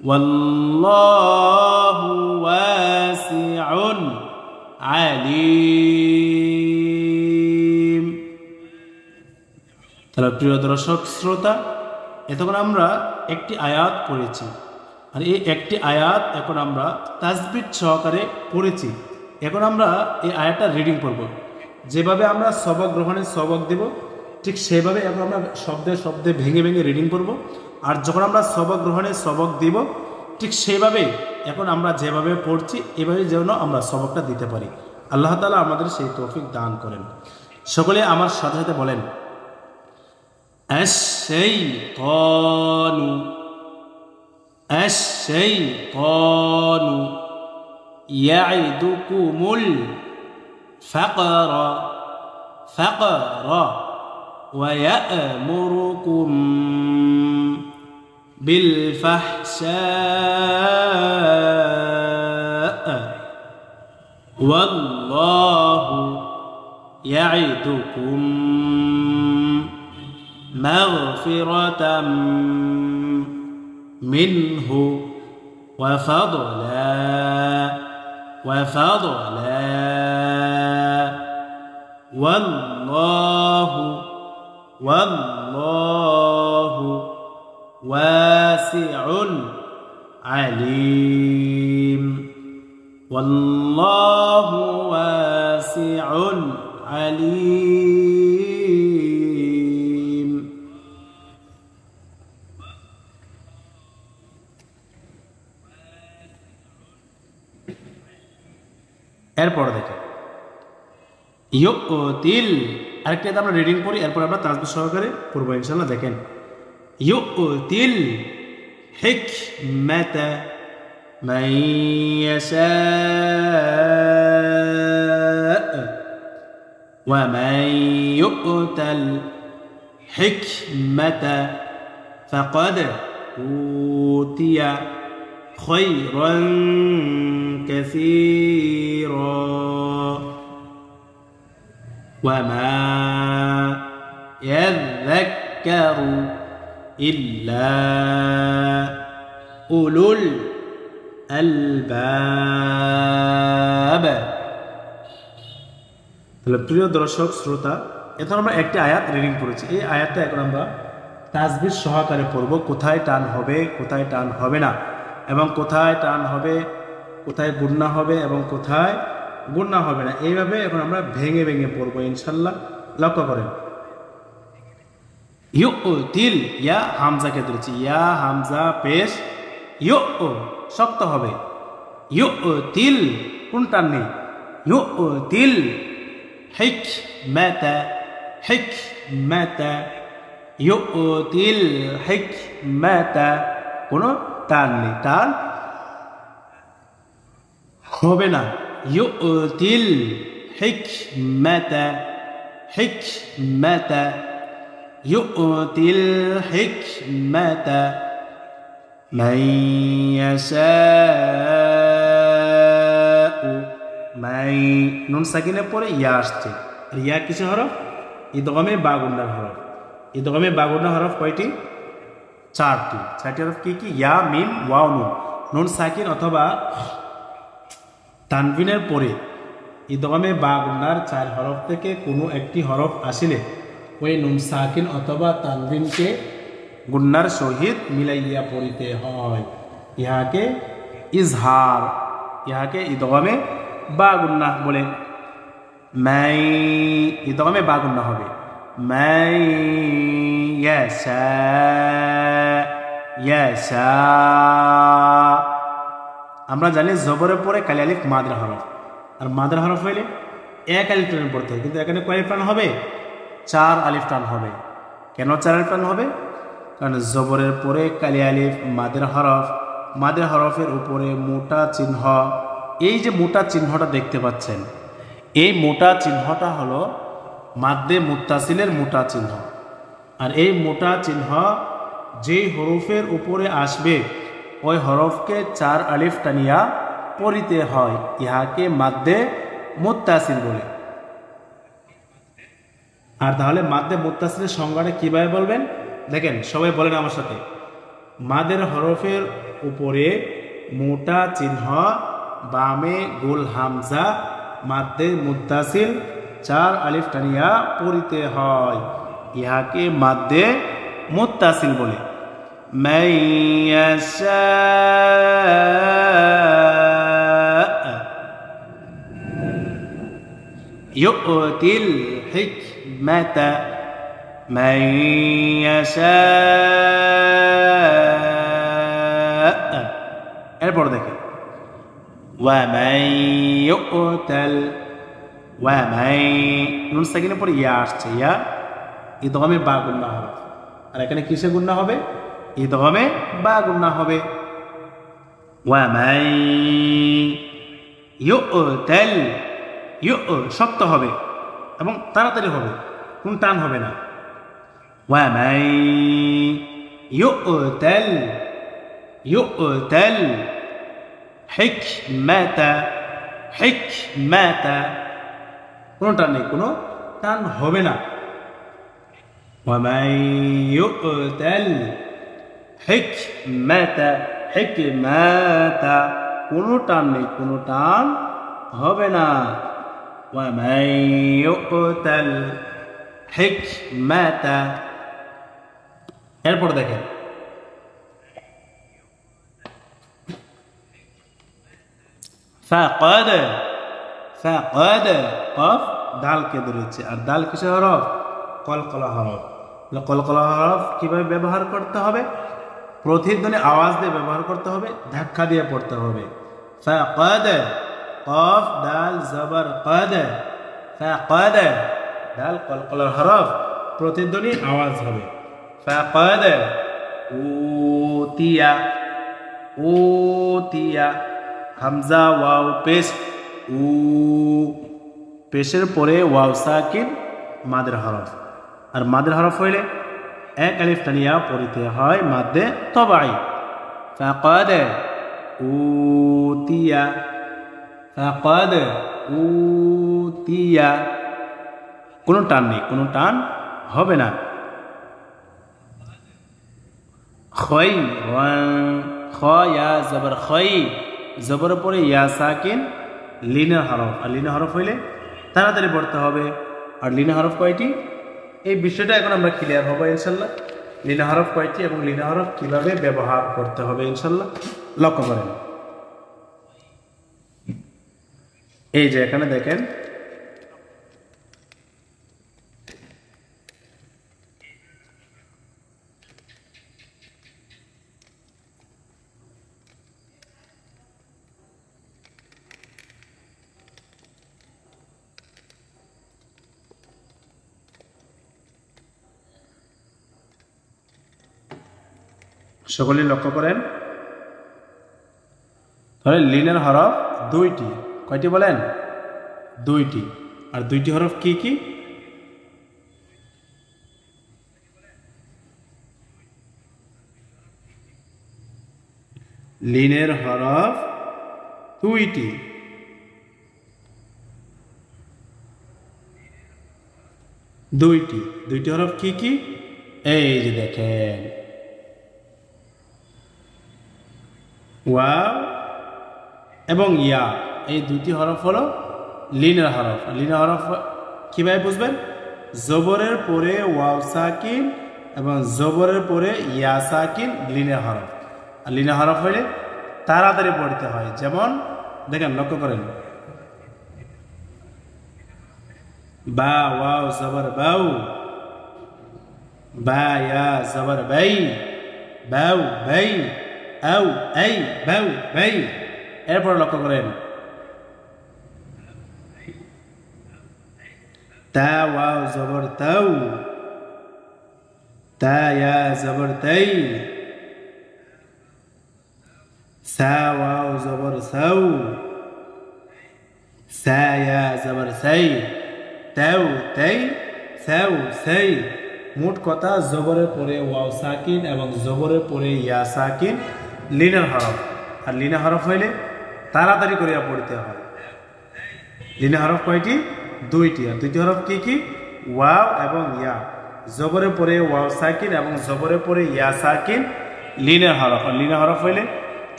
ওয়াল্লাহু ওয়াসিউন আলিম। তাহলে প্রিয় দর্শক শ্রোতা, এতক্ষণ আমরা একটি আয়াত পড়েছি, আর এই একটি আয়াত এখন আমরা তাসবিহ সহকারে পড়েছি। এখন আমরা এই আয়াতটা রিডিং করব। যেভাবে আমরা সবক গ্রহণের সবক দেব, ঠিক সেভাবে এখন আমরা শব্দে শব্দে ভেঙে ভেঙে রিডিং করব। আর যখন আমরা সবক গ্রহণের সবক দিব, ঠিক সেভাবে এখন আমরা যেভাবে পড়ছি এভাবে যেন আমরা সবকটা দিতে পারি। আল্লাহ তাআলা আমাদের সেই তৌফিক দান করেন। সকলে আমার সাথে সাথে বলেন, আশ-শাইতানু, আশ-শাইতানু ইয়াইদুকুমুল ফাকরা, ফাকরা ওয়া ইয়া'মুরুকুম বিল ফাহশা ওয়াল্লাহু ইয়াইদুকুম মাগফিরাতাম মিনহু ওয়া ফাদলা, ওয়া ফাদলা ওয়াল্লাহু, ওয়াল্লাহু ওয়াসিউন আলিম, ওয়াল্লাহু ওয়াসিউন আলিম। এরপর দেখেন ইউতিল, আরেকটা আমরা রিডিং করি, এরপর আমরা তাসবিহ সহকারে পড়ব ইনশাআল্লাহ। দেখেন ইউতিল হিকমাতা মান ইয়াশা ওয়া মান ইউতাল হিকমাতা ফাকাদ উতিয়া খায়রান কাসীরা ওয়া মা ইয়াযাক্কারু ইল্লা উলুল আলবাব। তাহলে প্রিয় দর্শক শ্রোতা, এখন আমরা একটি আয়াত রিডিং করেছি। এই আয়াতটা এখন আমরা তাসবিহ সহকারে পড়ব। কোথায় টান হবে, কোথায় টান হবে না, এবং কোথায় টান হবে, কোথায় গুন্না হবে এবং কোথায় গুন্না হবে না, এইভাবে এখন আমরা ভেঙে ভেঙে পড়ব ইনশাআল্লাহ। লক্ষ্য করেন ইউতিল, ইয়া হামজাকে ধরেছি, ইয়া হামজা পেশ, ইউ শক্ত হবে, ইউতিল কোন টান নেই, ইউতিল হিকমাতা, হিকমাতা ইউতিল হিকমাতা, কোনো টান নেই, টান হবে না। ইউতিল হিকমাতা, হিকমাতা, ইউতিল হিকমাতা মান ইয়াশাউ। মাই নুন সাকিনের পরে ইয়া আসছে, আর ইয়া কিসের হরফ? ইদগামে বা গুন্নার হরফ। ইদগামে বা গুন্নার হরফ কয়টি? চারটি। চারটি হরফ কি কি? ইয়া, মিম, ওয়াও, নুন। নুন সাকিন অথবা তানবিনের পরে ইদগামে বা গুন্নার চার হরফ থেকে কোনো একটি হরফ আসিলে ওই নুন সাকিন অথবা তানবিনকে গুন্নার সহিত মিলাইয়া পড়িতে হয়। ইহাকে ইজহার, ইহাকে ইদগামে বা গুন্না বলে। মাই ইদগামে বা গুন্না হবে। মাই ইয়াশা, ইয়াশা। আমরা জানি জবরের পরে কালি আলিফ মাদের হরফ, আর মাদের হরফ হইলে এক আলিফ টান পড়তে হয়, কিন্তু এখানে কয় আলিফ টান হবে? 4 আলিফ টান হবে। কেন 4 আলিফ টান হবে? কারণ জবরের পরে কালি আলিফ মাদের হরফ, মাদের হরফের উপরে মোটা চিহ্ন। এই যে মোটা চিহ্নটা দেখতে পাচ্ছেন, এই মোটা চিহ্নটা হলো মাদ্দে মুত্তাসিলের মোটা চিহ্ন। আর এই মোটা চিহ্ন যেই হরফের উপরে আসবে ওই হরফকে 4 আলিফ টানিয়া পড়িতে হয়। ইহাকে মাদ্দে মুত্তাসিল বলে। আর তাহলে মাদ্দে মুত্তাসিলের সংজ্ঞাটা কিভাবে বলবেন? দেখেন, সবাই বলেন আমার সাথে। মাদের হরফের উপরে মোটা চিহ্ন, বামে গোল হামজা, মাদ্দে মুত্তাসিল 4 আলিফ টানিয়া পড়িতে হয়। ইহাকে মাদ্দে মুত্তাসিল বলে। মান ইয়াশা, ইউতিল হিকমাতা মান ইয়াশা। এরপর দেখেন ওয়া মান ইউতাল, ওয়া মান নুন সাকিনের পরে ইয়া আসছে, ইয়া ইদগামে বা গুন্না হরফ। আর এখানে কিসে গুন্না হবে? ইদগামে বা গুন্না হবে। ওয়া মান ইউতাল, ইউ শক্ত হবে এবং তাড়াতাড়ি হবে, কোন টান হবে না। ওয়া মান ইউতাল, ইউতাল হিকমাতা, হিকমাতা, কোনো টান নেই, কোনো টান হবে না। ওয়া মান ইউতাল হিকমাতা, হিকমাতা, কোনো টান নেই, কোনো টান হবে না। ওয়া মান ইউতাল হিকমাতা। এরপর দেখেন ফাকাদ, ফাকাদ কফ দালকে ধরেছে, আর দাল কিসের হরফ? কলকলা হরফ। কলকলা হরফ কিভাবে ব্যবহার করতে হবে? প্রতিধ্বনি আওয়াজ দিয়ে ব্যবহার করতে হবে, ধাক্কা দিয়ে পড়তে হবে। ফাকাদ, কফ দাল জবর কাদ, ফাকাদ, দাল কলকলার হরফ, প্রতিধ্বনি আওয়াজ হবে। ফাকাদ উতিয়া, উতিয়া, হামজা ওয়াও পেশ, উ পেশের পরে ওয়াও সাকিন মাদের হরফ। আর মাদের হরফ হইলে এক আলিফ টানিয়া পড়িতে হয় মাদ্দে তবাই। ফাকাদ উতিয়া, ফাকাদ উতিয়া, কোনো টান নেই, কোনো টান হবে না। খই, খ ইয়া জবর খই, জবর পরে ইয়া সাকিন লিনের হরফ। আর লিনের হরফ হইলে তাড়াতাড়ি পড়তে হবে। আর লিনের হরফ কয়টি? এই বিষয়টা এখন আমরা ক্লিয়ার হবো ইনশাল্লাহ। লিনা হরফ কয়টি এবং লিনা হরফ কিভাবে ব্যবহার করতে হবে ইনশাল্লাহ। লক্ষ্য করেন, এই যে এখানে দেখেন সকলে লক্ষ্য করেন। তাহলে লিনের হরফ দুইটি, কয়টি বলেন? দুইটি। আর দুইটি হরফ কি কি? লিনের হরফ দুইটি। দুইটি হরফ কি কি? এই যে দেখেন, ওয়াও এবং ইয়া, এই দুইটি হরফ হলো লিনের হরফ। লিনের হরফ কিভাবে বুঝবেন? জবরের পরে ওয়াও সাকিন এবং জবরের পরে ইয়া সাকিন লিনের হরফ। আর লিনের হরফ হলে তাড়াতাড়ি পড়তে হয়। যেমন দেখেন, লক্ষ্য করেন, বা ওয়াও জবর বাউ, বা ইয়া জবর বাই, বাউ বাই, আউ এই, বাউ বাই। এরপর লক্ষ্য করেন, তা ওয়াও জবর তাউ, তা ইয়া জবর তাই, সা ওয়াও জবর সাউ, সা ইয়া জবর সাই, তাউ তাই, সাউ সাই। মোট কথা, জবরের পরে ওয়াও সাকিন এবং জবরের পরে ইয়া সাকিন লিনের হরফ। আর লিনের হরফ হইলে তাড়াতাড়ি করিয়া পড়তে হয়। লিনের হরফ কয়টি? দুইটি। আর দুইটি হরফ কি কি? ওয়াও এবং ইয়া। জবরের পরে ওয়াও সাকিন এবং জবরের পরে ইয়া সাকিন লিনের হরফ। আর লিনের হরফ হইলে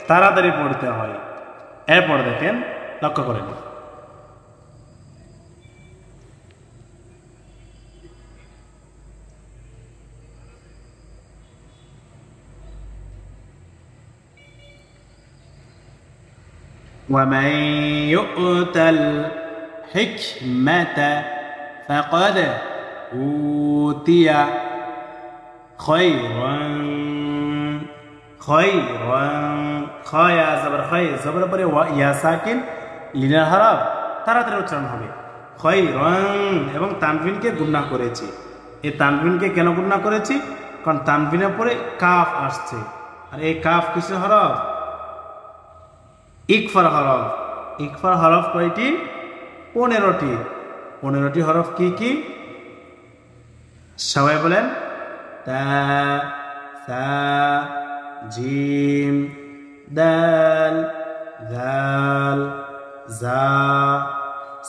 তাড়াতাড়ি পড়তে হয়। এরপর দেখেন, লক্ষ্য করেন, ومن يؤت الحكمة فقد أوتي خيرا خيا زبر خي زبر পরে ইয়া সাকিন লিনের হরফ, তাড়াতাড়ি উচ্চারণ হবে। খয়রান এবং তানভিনকে গুণনা করেছি। এই তানভিনকে কেন গুণনা করেছি? কারণ তানভিনের পরে কাফ আসছে। আর এই কাফ কিসের হরফ? ইকফার হরফ। ইকফার হরফ কয়টি? 15টি। 15টি হরফ কি কি? সবাই বলেন, তা, সা, জিম, দাল, দাল, জা,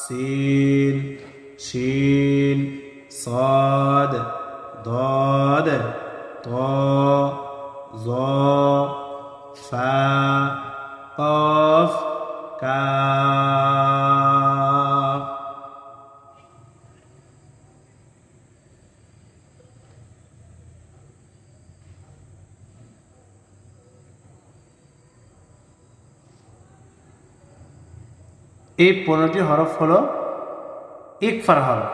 সিন, শিন, صاد ضاد ط ظ فا قاف কাফ। এই 15টি হরফ হলো ইকফার হরফ।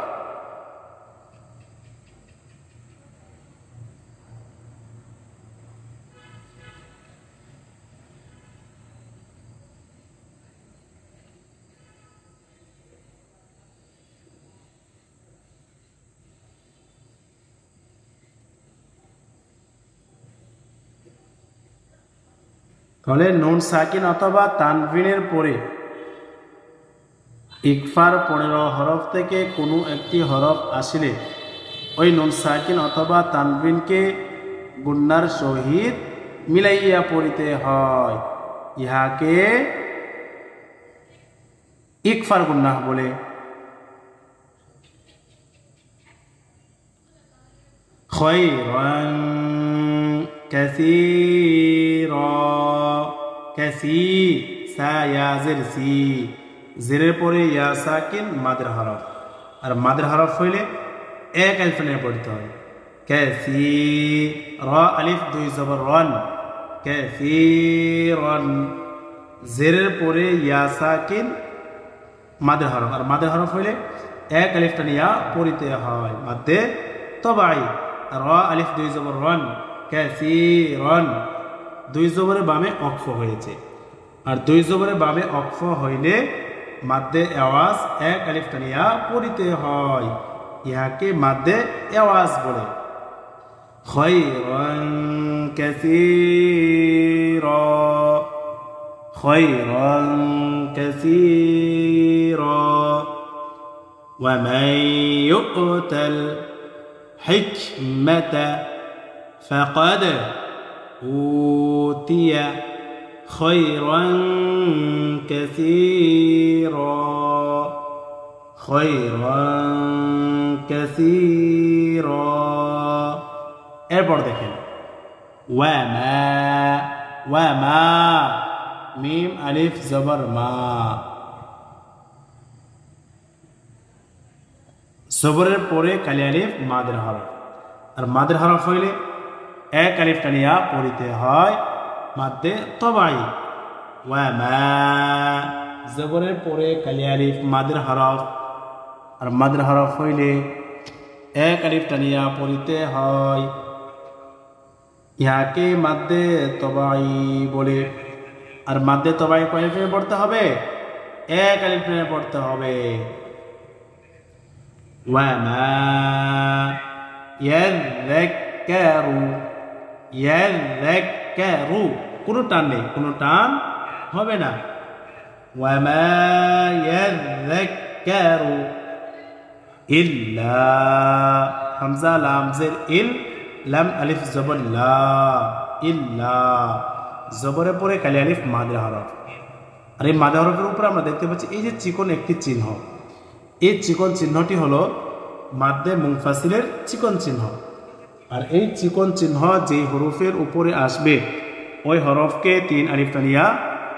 তাহলে নুন সাকিন অথবা তানভিনের পরে ইকফার 15 হরফ থেকে কোনো একটি হরফ আসলে ওই নুন সাকিন অথবা তানভিনকে গুন্নার সহিত মিলাইয়া পড়িতে হয়। ইহাকে ইকফার গুন্নাহ বলে। খয়রান কাসীরা, কাসী, সা ইয়া জের সি, জেরের পরে ইয়া সাকিন মাদের হরফ। আর মাদের হরফ হইলে এক আলিফ নিয়ে পড়তে হয়। কাসী, র আলিফ 2 জবর রন, কাসীরান। জেরের পরে ইয়া সাকিন মাদের হরফ। আর মাদের হরফ হইলে এক আলিফটা নিয়া পড়িতে হয়। মাদ্দে তবাই। র আলিফ 2 জবর রন, কাসীরান। 2 জবরের বামে অক্ফ হয়েছে। আর 2 জবরের বামে অক্ফ হইলে মাদ্দে আওয়াজ এক আলিফ টানিয়া পড়িতে হয়। ইহাকে মাদ্দে আওয়াজ বলে। খয়রান كثيرا خيرا كثيرا ومن يؤت الحكمة فقد أوتي خيرا كثيرا خيرا كثيرا এরপর দেখেন ওয়ামা মিম আলিফ জবর মা জবরের পরে কালি আলিফ মাদের হরফ আর মাদের হরফ হইলে এক আলিফ টানিয়া পড়িতে হয় মাদ্দে তবাই ওয়ামা জবরের পরে কালি আলিফ মাদের হরফ আর মাদের হরফ হইলে এক আলিফ টানিয়া পড়িতে হয় ইহাকে মাদ্দে তবাই বলে আর মাদ্দে তবাই কয় আলিফে পড়তে হবে এক আলিফ টানিয়া পড়তে হবে ওয়ামা ইয়াযযাক্কারু ইয়াযযাক্কারু কোনো টান নেই কোনো টান হবে না ওয়ামা ইয়াযযাক্কারু ইল্লা হামজা লাম জের ইল লাম আলিফ জবর লা ইল্লা জবরের পরে কালি আলিফ মাদের হরফ আর এই মাদের হরফের উপরে আমরা দেখতে পাচ্ছি এই যে চিকন একটি চিহ্ন এই চিকন চিহ্নটি হলো মাদ্দে মুনফাসিলের চিকন চিহ্ন আর এই চিকন চিহ্ন যেই হরফের উপরে আসবে ওই হরফকে তিন আলিফ টানিয়া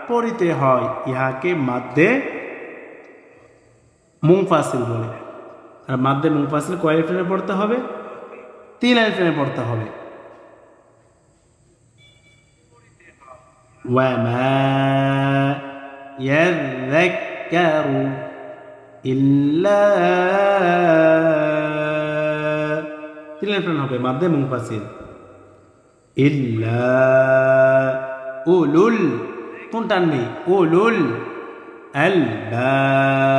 পড়িতে হয় ইহাকে মাদ্দে মুনফাসিল বলে আর মাদ্দে মুনফাসিল কয় আলিফ টানিয়া পড়তে হবে তিন আলিফ টানিয়া পড়তে হবে ওয়ামা ইয়াযযাক্কারু ইল্লা তিন আলিফ টান হবে মাদ্দে মুনফাসিল ইল্লা উলুল কোন টান নেই উলুল আলবাব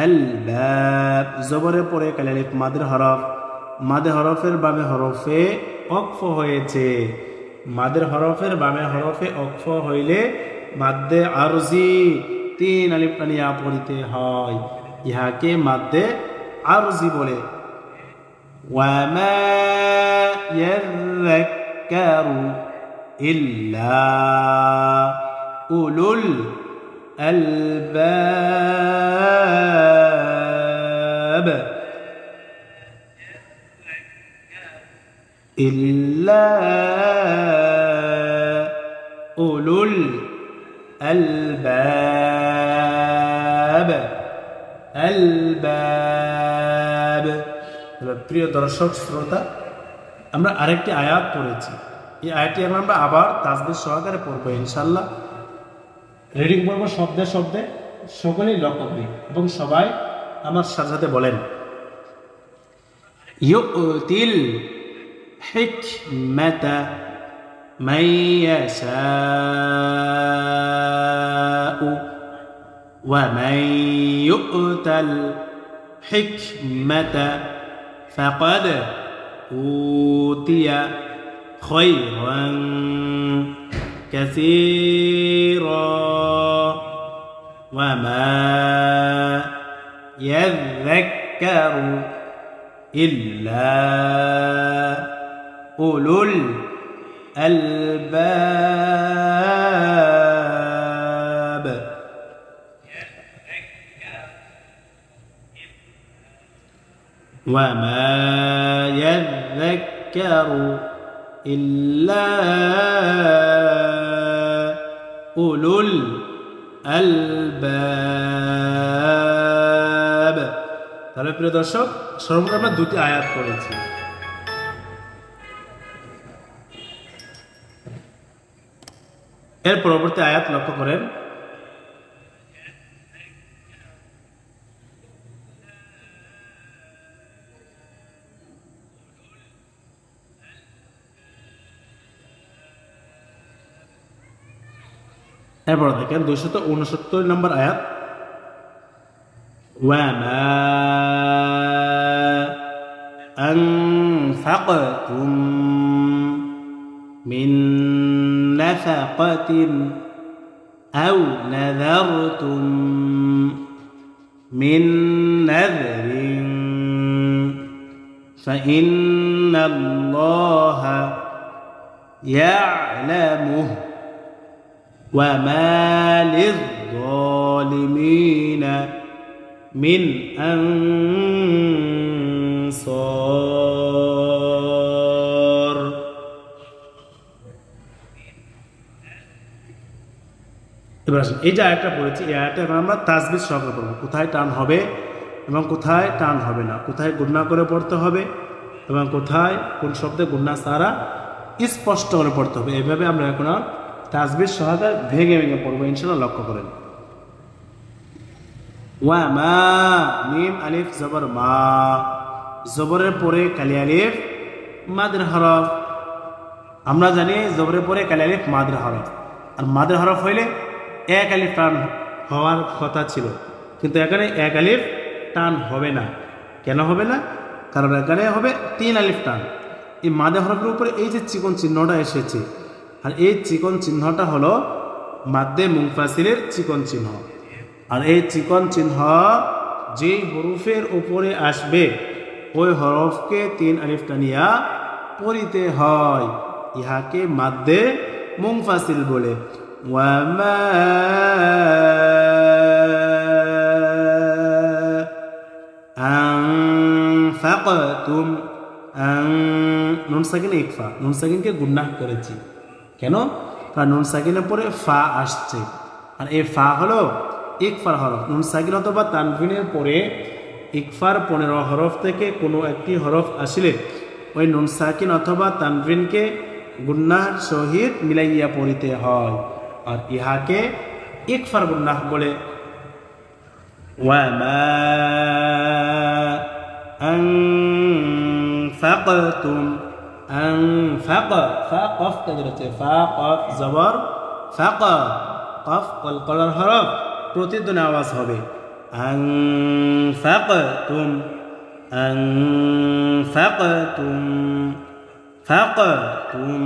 আলবাব জবরের পরে কালি আলিফ মাদের হরফ মাদের হরফের বামে হরফে ওকফ হয়েছে মাদের হরফের বামে হরফে ওকফ হইলে মাদ্দে আরজি তিন আলিফ টানিয়া পড়িতে হয় ইহাকে মাদ্দে আরজি বলে ওয়ামা ইয়াযযাক্কারু ইল্লা উলুল আলবাব ইল্লা উলুল আলবাব আলবাব। প্রিয় দর্শক শ্রোতা আমরা আরেকটি আয়াত পড়েছি এই আয়াতটি আমরা আবার তাজবির সহকারে পড়বো ইনশাআল্লাহ রিডিং পড়বো শব্দে শব্দে সকলেই লক্ষ্য করি এবং সবাই আমার সাথে সাথে বলেন ইউতিল হিকমাতা মান ইয়াশাউ ওয়া মান ইউতাল হিকমাতা ফাকাদ উতিয়া খায়রান কাসীরা ওয়া মা ইয়াযযাক্কারু ইল্লা উলুল আলবাব। ওয়া মা ইয়াযযাক্কারু ইল্লা উলুল আলবাব। তাহলে প্রিয় দর্শক সর্বমোট আমরা দুটি আয়াত পড়েছি। এর পরবর্তী আয়াত লক্ষ্য করেন এরপর দেখেন 269 নম্বর আয়াত ওয়া মা أنفقتم من نفقة أو نذرتم من نذر فإن الله يعلمه وما للظالمين من أنصار এবার আসুন এই যে আয়াতটা পড়েছি এই আয়াতটা আমরা তাসবিহ সহকারে পড়ব কোথায় টান হবে এবং কোথায় টান হবে না কোথায় গুণনা করে পড়তে হবে এবং কোথায় কোন শব্দে গুণনা ছাড়া স্পষ্ট করে পড়তে হবে এইভাবে আমরা এখন তাসবিহ সহকারে ভেঙে ভেঙে পড়বো ইনশাআল্লাহ লক্ষ্য করেন ওয়া মা মিম আলিফ জবর মা জবরের পরে কালি আলিফ মাদের হরফ আমরা জানি জবরের পরে কালি আলিফ মাদের হরফ আর মাদের হরফ হইলে এক আলিফ টান হওয়ার কথা ছিল কিন্তু এখানে এক আলিফ টান হবে না কেন হবে না কারণ এখানে হবে 3 আলিফ টান এই মাদের হরফের উপরে এই যে চিকন চিহ্নটা এসেছে আর এই চিকন চিহ্নটা হলো মাদ্দে মুনফাসিলের চিকন চিহ্ন আর এই চিকন চিহ্ন যেই হরফের উপরে আসবে ওই হরফকে 3 আলিফ টানিয়া পড়িতে হয় ইহাকে মাদ্দে মুনফাসিল বলে ওয়ামা আনফাকতুম নুন সাকিন ইকফা নুন সাকিনকে গুণনা করেছি কেন কারণ নুন সাকিনের পরে ফা আসছে আর এই ফা হলো ইকফার হরফ নুন সাকিন অথবা তানভিনের পরে ইকফার 15 হরফ থেকে কোনো একটি হরফ আসলে ওই নুন সাকিন অথবা তানভিনকে গুণনার সহিত মিলাইয়া পড়িতে হয় আর ইহাকে ইকফার গুণনাহ বলে ওয়ামা أنفقتم أنفق فا قف كذلك فا قف زبر فق قف কলকলার হরফ প্রতিধ্বনি আওয়াজ হবে أنفقتم أنفقتم فقتم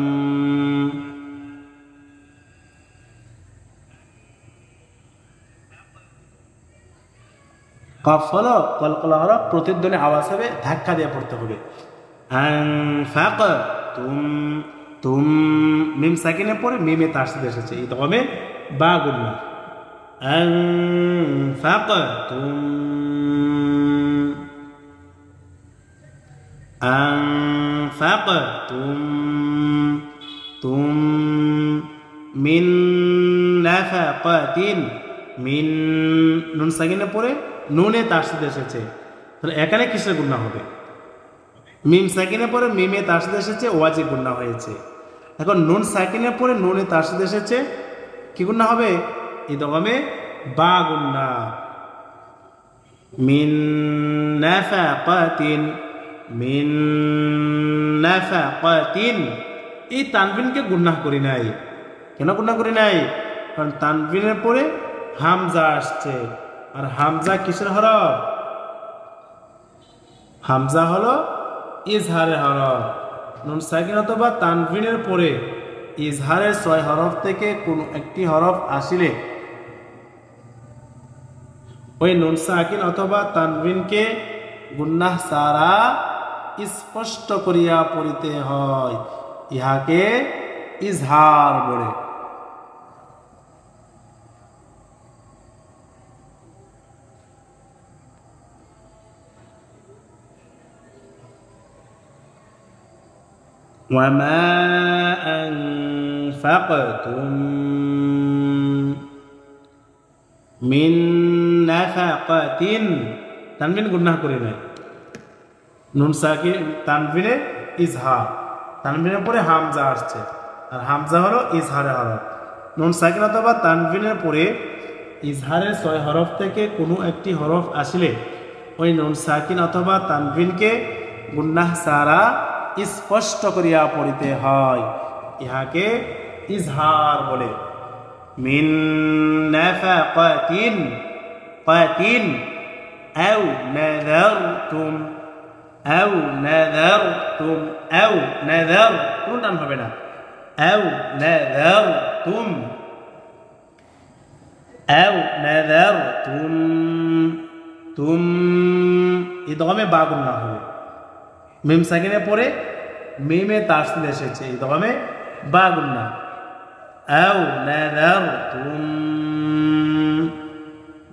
কফ হলো কলকলা হরফ প্রতিধ্বনি আওয়াজ হবে ধাক্কা দিয়ে পড়তে হবে আনফাকতুম তুম মিম সাকিনের পরে মিমে তাসদীদ এসেছে এই তবে বা গুণনা আনফাকতুম আনফাকতুম তুম মিন নাফাকাতিন মিন নুন সাকিনের পরে নুনে তাসদীদ এসেছে তাহলে এখানে কিসের গুণনা হবে মিম সাকিনের পরে মিমে তাসদীদ এসেছে ওয়াজিব গুণনা হয়েছে এখন নুন সাকিনের পরে নুনে তাসদীদ এসেছে কি গুণনা হবে ইদগামে বা গুণনা মিন নাফাকাতিন এই তানবিনকে গুণনা করি নাই কেন গুণনা করি নাই কারণ তানবিনের পরে হামজা আসছে আর হামজা কিসের হরফ হামজা হলো ইজহারের হরফ নুন সাকিন অথবা তানভিনের পরে ইজহারের 6 হরফ থেকে কোনো একটি হরফ আসিলে ওই নুন সাকিন অথবা তানভিনকে গুন্নাহ সারা স্পষ্ট করিয়া পড়িতে হয় ইহাকে ইজহার বলে وما أنفقتم من نفقة তানবিন গুনাহ করে নাই নুন সাকিন তানবিনে ইজহার তানবিনের পরে হামজা আসছে আর হামজা হলো ইজহারের হরফ নুন সাকিন অথবা তানবিনের পরে ইজহারের 6 হরফ থেকে কোনো একটি হরফ আসলে ওই নুন সাকিন অথবা তানবিনকে গুনাহ সারা স্পষ্ট করিয়া পড়িতে হয় ইহাকে ইজহার বলে মিন নাফাকাতিন কাতিন আও নাযারতুম আও নাযারতুম আও নাযার কোন টান হবে না আও নাযারতুম আও নাযারতুম তুম ইদগামে বা গুন্না হবে মিম সাকিনের পরে মিমে তাসদীদ এসেছে ইদগামে বা গুন্না আও নাযারতুম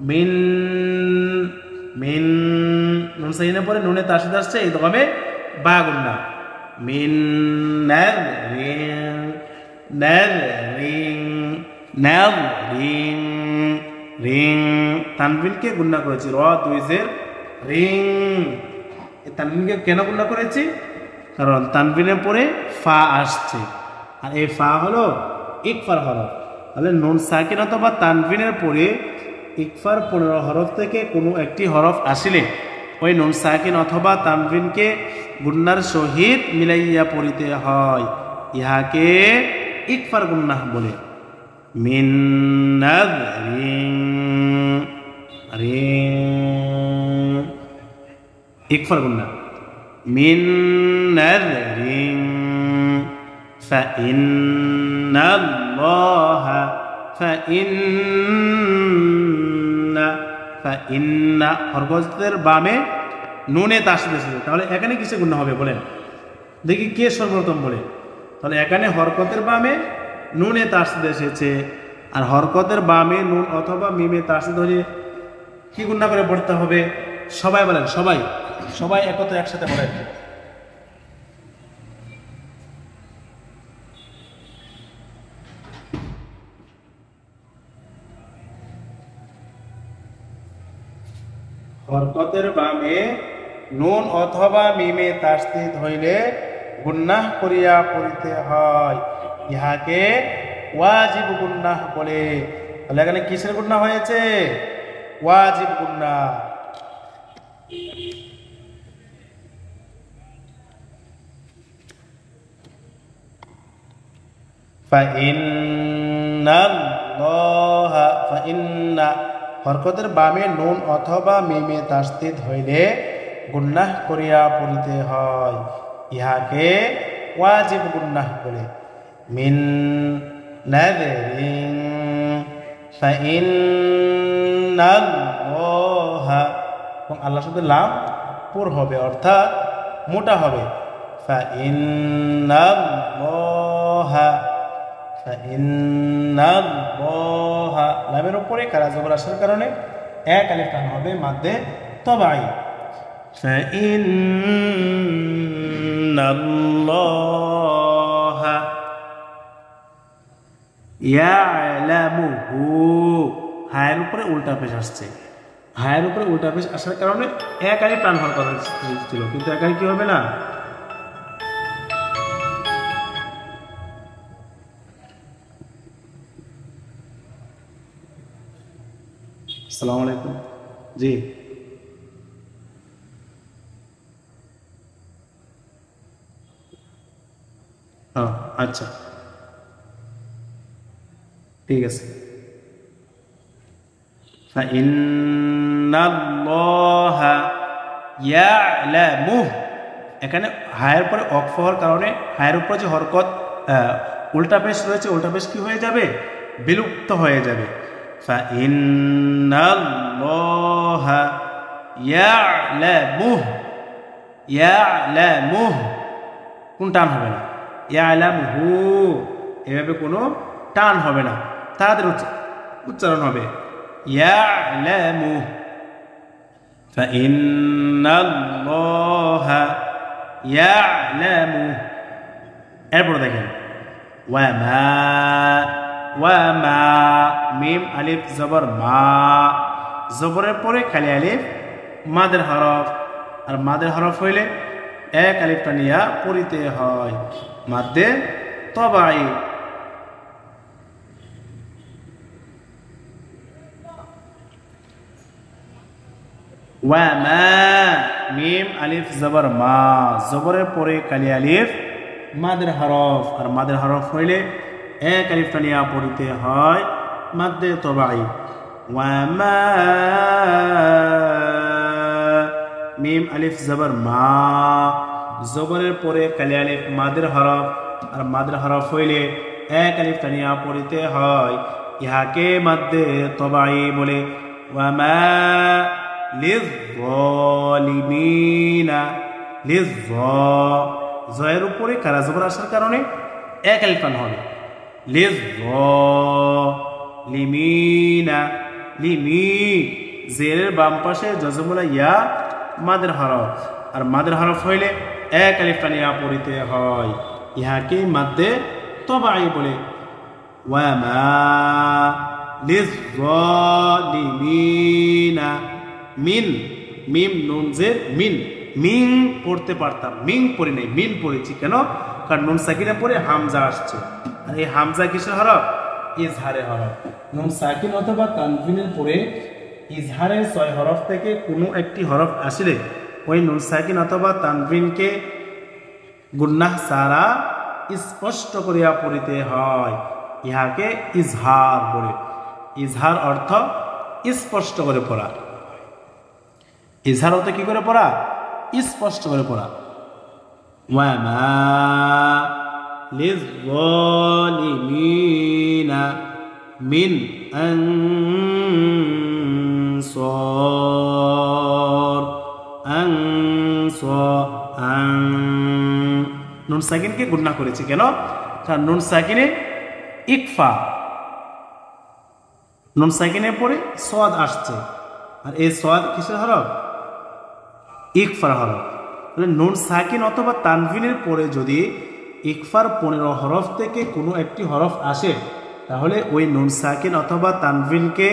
মিন মিন নুন সাকিনের পরে নুনে তাসদীদ আসছে ইদগামে বা গুন্না মিন নাযরিন নাযরিন নাযরিন রিং তানবিনকে গুণনা করেছি র দুই জের রিং এই তানবিনকে কেন গুণনা করেছি কারণ তানবিনের পরে ফা আসছে আর এই ফা হলো ইকফার হরফ তাহলে নুন সাকিন অথবা তানবিনের পরে ইকফার 15 হরফ থেকে কোনো একটি হরফ আসলে ওই নুন সাকিন অথবা তানবিনকে গুণনার সহিত মিলাইয়া পড়িতে হয় ইহাকে ইকফার গুণনা বলে মিন নাযরিন রিং ইকফার গুণনা মিন নাযরিন ফাইন্নাল্লাহা ফাইন্না হরকতের বামে নুনে তাসদীদ এসেছে তাহলে এখানে কিসে গুণনা হবে বলেন দেখি কে সর্বপ্রথম বলে তাহলে এখানে হরকতের বামে নুনে তাসদীদ এসেছে আর হরকতের বামে নুন অথবা মিমে তাসদীদ হলে কি গুণনা করে পড়তে হবে সবাই বলেন সবাই সবাই একত্রে একসাথে বলেন হরকতের বামে নুন অথবা মিমে তাসদীদ হইলে গুণনা করিয়া পড়িতে হয় ইহাকে ওয়াজিব গুণনা বলে তাহলে এখানে কিসের গুণনা হয়েছে ওয়াজিব গুণনা ফাইন্না হরকতের বামে নুন অথবা মিমে তাসদীদ হইলে গুণনা করিয়া পড়িতে হয় ইহাকে ওয়াজিব গুণনা বলে মিন নাযরিন ফাইন্নাল্লাহা এবং আল্লাহ শুধু লাম পুর হবে অর্থাৎ মোটা হবে ফাইন্নাল্লাহা ফাইন্নাল্লাহা লামের উপরে কারা জবর আসার কারণে এক আলিফ টান হবে মাদ্দে তবাই ফাইন্নাল্লাহা ইয়ালামুহু হায়ের উপরে উল্টা পেশ আসছে হায়ের উপরে উল্টা পেশ আসার কারণে এক আলিফ টান হওয়ার কথা ছিল কিন্তু একাই কি হবে না আসসালামু আলাইকুম জি হ্যাঁ আচ্ছা ঠিক আছে ফাইন্নাল্লাহা ইয়ালামু এখানে হায়ের পরে ওয়াকফ হওয়ার কারণে হায়ের উপরে যে হরকত উল্টা পেশ রয়েছে উল্টা পেশ কি হয়ে যাবে বিলুপ্ত হয়ে যাবে ফাইন্নাল্লাহা ইয়ালামু কোন টান হবে না ইয়ালামুহু এভাবে কোনো টান হবে না তাড়াতাড়ি উচ্চারণ হবে ইয়ালামু ফাইন্নাল্লাহা ইয়ালামু এরপর দেখেন ওয়ামা মিম আলিফ জবর মা জবরের পরে খালি আলিফ মাদের হরফ আর মাদের হরফ হইলে এক আলিফ টানিয়া পড়িতে হয় মাদ্দে তবাই ওয়ামা মিম আলিফ জবর মা জবরের পরে কালি আলিফ মাদের হরফ আর মাদের হরফ হইলে এক আলিফ টানিয়া পড়িতে হয় মাদ্দে তবাই ওয়ামা মিম আলিফ জবর মা, জবরের পরে কালি আলিফ মাদের হরফ, আর মাদের হরফ হইলে এক আলিফ টানিয়া পড়িতে হয়, ইহাকে মাদ্দে তবাই বলে। ওয়ামা লিয-যালিমিনা, জয়ের উপরে কারা জবর আসার কারণে এক আলিফ টান হবে। লিয-যালিমিনা, লিমি জেরের বাম পাশে জজমুলা ইয়া মাদের হরফ, আর মাদের হরফ হইলে এক আলিফ টানিয়া পড়িতে হয়, ইহাকে মাদ্দে তবাই বলে। ওয়ামা লিয-যালিমিনা, মিন মিম নুন জের মিন, মিং পড়তে পারতাম, মিং পড়ি নাই, মিন পড়েছি কেন? কারণ নুন সাকিনের পরে হামজা আসছে, আর এই হামজা কিসের হরফ? ইজহারের হরফ। নুন সাকিন অথবা তানভিনের পরে ইজহারের 6 হরফ থেকে কোনো একটি হরফ আসলে ওই নুন সাকিন অথবা তানভিনকে গুন্নাহ সারা স্পষ্ট করিয়া পড়িতে হয়, ইহাকে ইজহার বলে। ইজহার অর্থ স্পষ্ট করে পড়া। ইজহার অর্থ কি করে পড়া? স্পষ্ট করে পড়া। ওয়ামা লিয-যালিমিনা মিন আনসার, নুন সাকিনকে গুণনা করেছি কেন? কারণ নুন সাকিনে ইকফা, নুন সাকিনের পরে সওয়াদ আসছে, আর এই সওয়াদ কিসের হরফ? ইকফার হরফ। তাহলে নুন সাকিন অথবা তানভিনের পরে যদি ইকফার 15 হরফ থেকে কোনো একটি হরফ আসে, তাহলে ওই নুন সাকিন অথবা তানভিনকে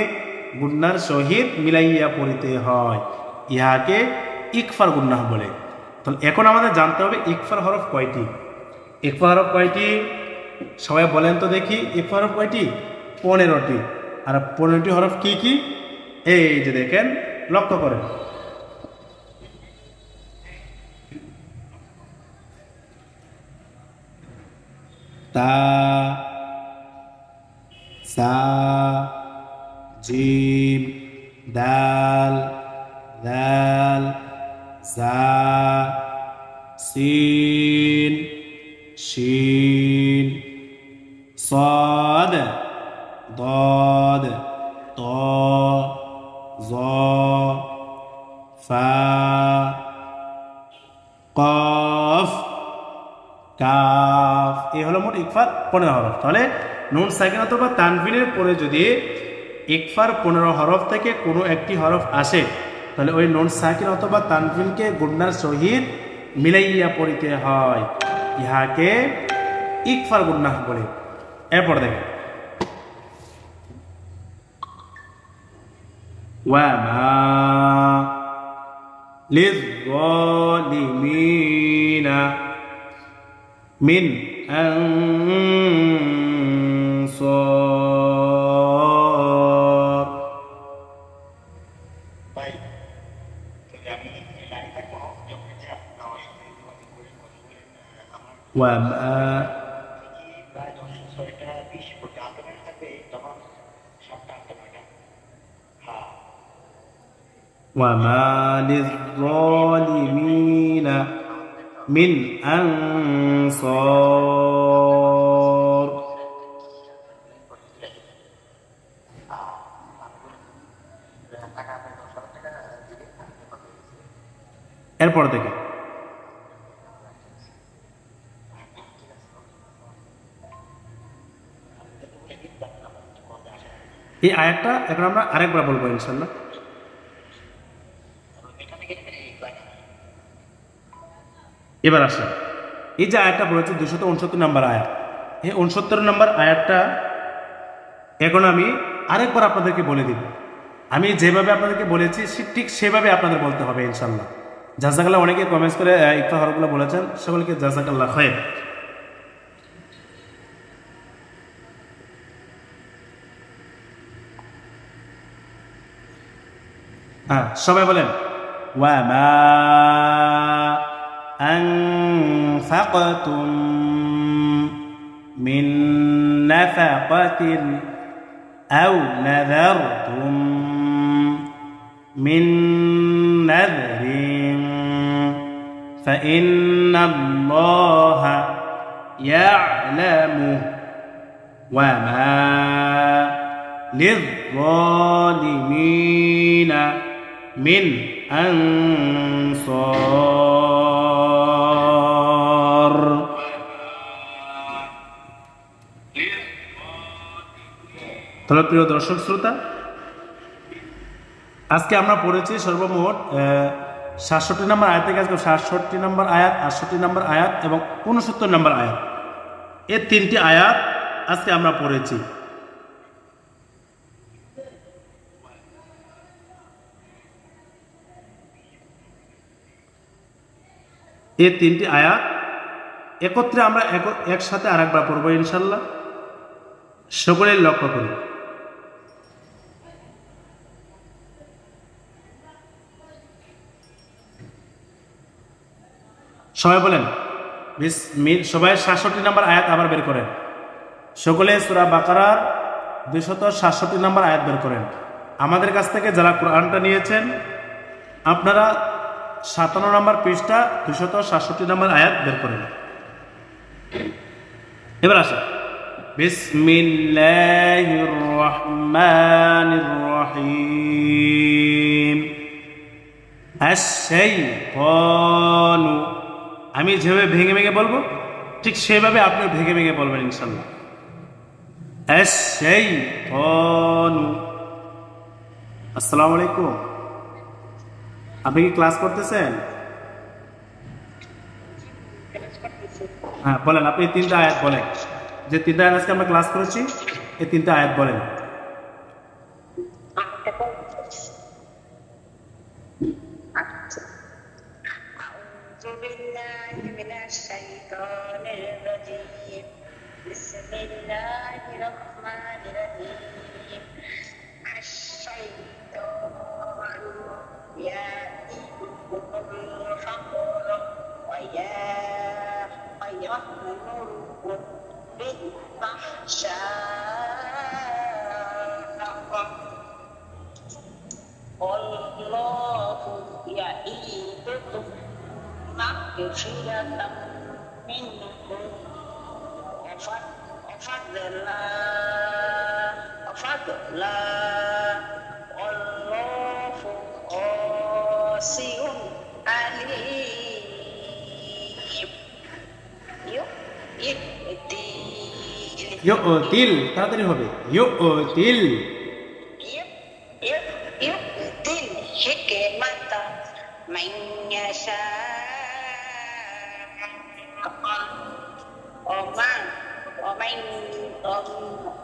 গুন্নার সহিত মিলাইয়া পড়িতে হয়, ইহাকে ইকফার গুন্নাহ বলে। তাহলে এখন আমাদের জানতে হবে ইকফার হরফ কয়টি। ইকফা হরফ কয়টি সবাই বলেন তো দেখি? ইকফা হরফ কয়টি? 15টি। আর 15টি হরফ কি কি? এই যে দেখেন, লক্ষ্য করেন। তা, সা, জিম, দাল, দাল, জা, সিন, শিন, صاد ضاد طا ظا فا قاف কাফ। এই হলো মোট ইকফার 15 হরফ। তাহলে নুন সাকিন অথবা তানভিনের পরে যদি ইকফার 15 হরফ থেকে কোনো একটি হরফ আসে, তাহলে ওই নুন সাকিন অথবা তানভিনকে গুন্নার সহিত মিলাইয়া পড়িতে হয়, ইহাকে ইকফার গুন্নাহ বলে। এরপর দেখেন, ওয়ামা লিয-যালিমিনা মিন আনসার। ওয়ামা وما للظالمين من أنصار। এরপর থেকে এই আয়াতটা এখন আমরা আরেকবার বলবো ইনশাআল্লাহ। এবার আসেন, এই যে আয়াতটা বলেছে 269 নম্বর আয়াত, এই 69 নম্বর আয়াতটা এখন আমি আরেকবার আপনাদেরকে বলে দিব। আমি যেভাবে আপনাদেরকে বলেছি ঠিক সেভাবে আপনাদের বলতে হবে ইনশাআল্লাহ। জাযাকাল্লাহ, অনেকে কমেন্টস করে ইকফা হরফগুলো বলেছেন, সকলকে জাযাকাল্লাহ খায়র। হ্যাঁ, সবাই বলেন ওয়ামা أنفقتم من نفقة أو نذرتم من نذر فإن الله يعلم وما للظالمين من أنصار তাহলে প্রিয় দর্শক শ্রোতা, আজকে আমরা পড়েছি সর্বমোট ৬৭ নম্বর আয়াত থেকে আজকে ৬৭ নম্বর আয়াত, ৬৮ নম্বর আয়াত এবং ৬৯ নম্বর আয়াত, এই তিনটি আয়াত আজকে আমরা পড়েছি। এই তিনটি আয়াত একত্রে আমরা একসাথে আরেকবার পড়বো ইনশাল্লাহ। সকলেই লক্ষ্য করি। সবাই বলেন সবাই ৬৭ নম্বর আয়াত আবার বের করেন। সকলে সূরা বাকারার ২৬৭ নম্বর আয়াত বের করেন। আমাদের কাছ থেকে যারা কোরআনটা নিয়েছেন আপনারা ৫৭ নম্বর পৃষ্ঠা ২৬৭ নম্বর আয়াত বের করেন। এবার আসেন, বিসমিল্লাহির রহমানির রহিম। আশ-শাইতানু, আমি যেভাবে ভেঙে ভেঙে বলবো ঠিক সেভাবে আপনি ভেঙে ভেঙে বলবেন ইনশাল্লাহ। আশ-শাইতানু। আসসালামু আলাইকুম, আপনি কি ক্লাস করতেছেন? হ্যাঁ বলেন, আপনি তিনটা আয়াত বলেন, যে তিনটা আয়াত আজকে আমরা ক্লাস করেছি এই তিনটা আয়াত বলেন। ইউতিল, তাড়াতাড়ি হবে। ইউতিল হিকমাতা মান ইয়াশা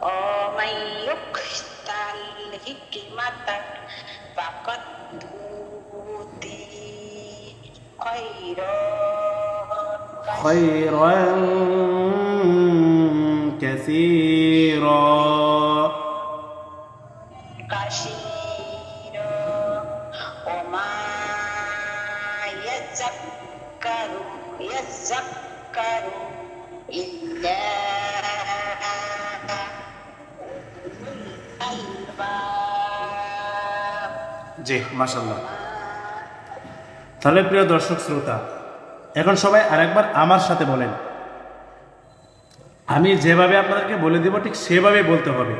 ومن يؤت الحكمة فقد أوتي خيرا كثيرا وما يذكر إلا জি মাশাআল্লাহ। তাহলে প্রিয় দর্শক শ্রোতা, এখন সবাই আরেকবার আমার সাথে বলেন, আমি যেভাবে আপনাদেরকে বলে দিব ঠিক সেভাবে বলতে হবে,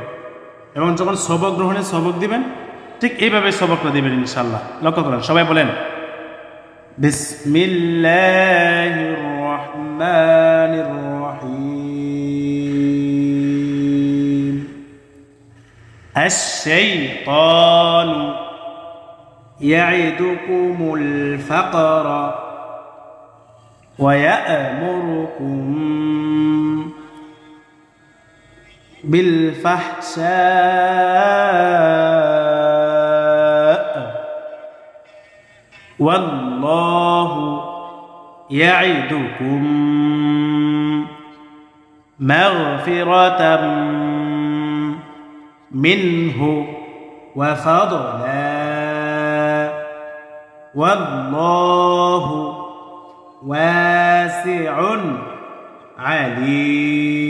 এবং যখন সবক গ্রহণে সবক দিবেন ঠিক এইভাবে সবকটা দিবেন ইনশাআল্লাহ। লক্ষ্য করেন, সবাই বলেন বিসমিল্লাহির রহমানির রহিম। আশ-শাইতানু ইয়াইদুকুমুল ফাকরা ওয়া ইয়া'মুরুকুম বিল ফাহশাء ওয়াল্লাহু ইয়াইদুকুম মাগফিরাতাম মিনহু ওয়া ফাদলা ওয়াল্লাহু ওয়াসিউন আলিম।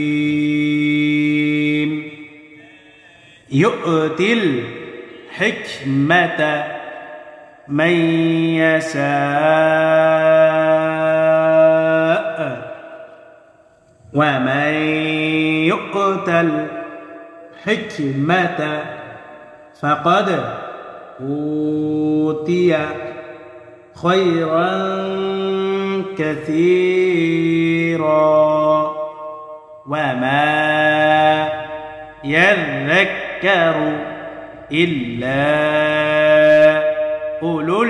ইউতিল হিকমাতা মান ইয়াশা ومن يؤت الحكمة فقد أوتي خيرا كثيرا وما يذكر إلا أولو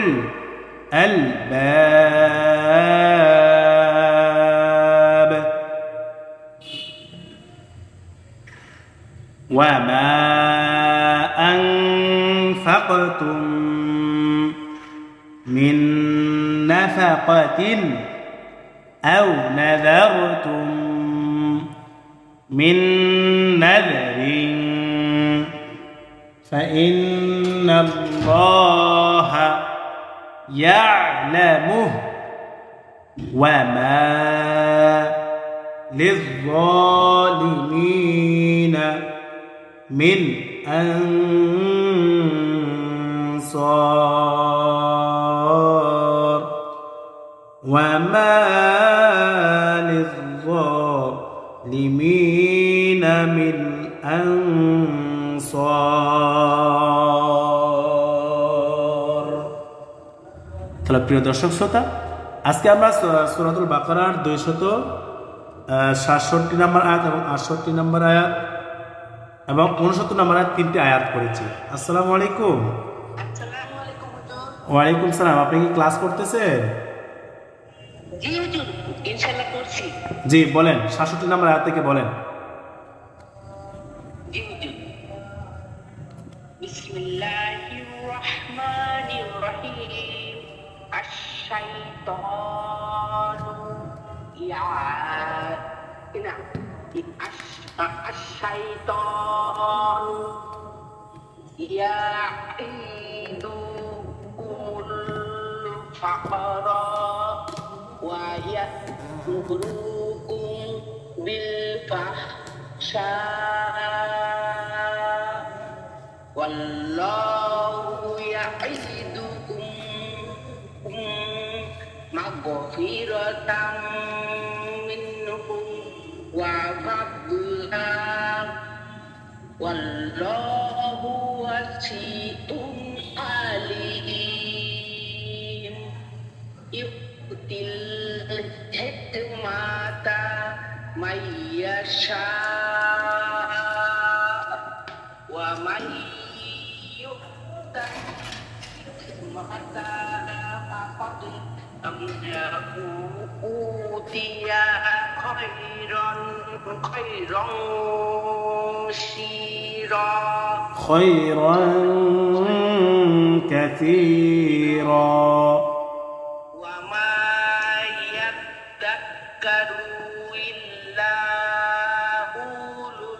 الألباب وما أنفقتم من نفقة أو نذرتم من نذر فإن الله يعلمه وما للظالمين من أنصار وما للظالمين من أنصار তাহলে প্রিয় দর্শক শ্রোতা আজকে আমরা সূরাতুল বাকারার 267 নম্বর আয়াত এবং 68 নম্বর আয়াত এবং 69 নম্বর আয়াত তিনটি আয়াত পড়েছি। আসসালামু আলাইকুম। আসসালামু আলাইকুম হুজুর। ওয়ালাইকুম সালাম। আপনি কি ক্লাস করতেছেন? জি হুজুর, ইনশাআল্লাহ করছি। জি বলেন, 67 নম্বর আয়াত থেকে বলেন। জি হুজুর। বিসমিল্লাহির রহমানির রহিম। আশ-শাইতানু আশ-শাইতানু ইয়া'idukumul faqra wa ya'murukum bil fahsya wallahu ya'idukum maghfiratan minhu wa fadlan wallahu wasi'un alim yu'til hikmata may yasha wa may yu'ta hikmata faqad utiya khairan خيرا كثيرا وما يذكر إلا أولو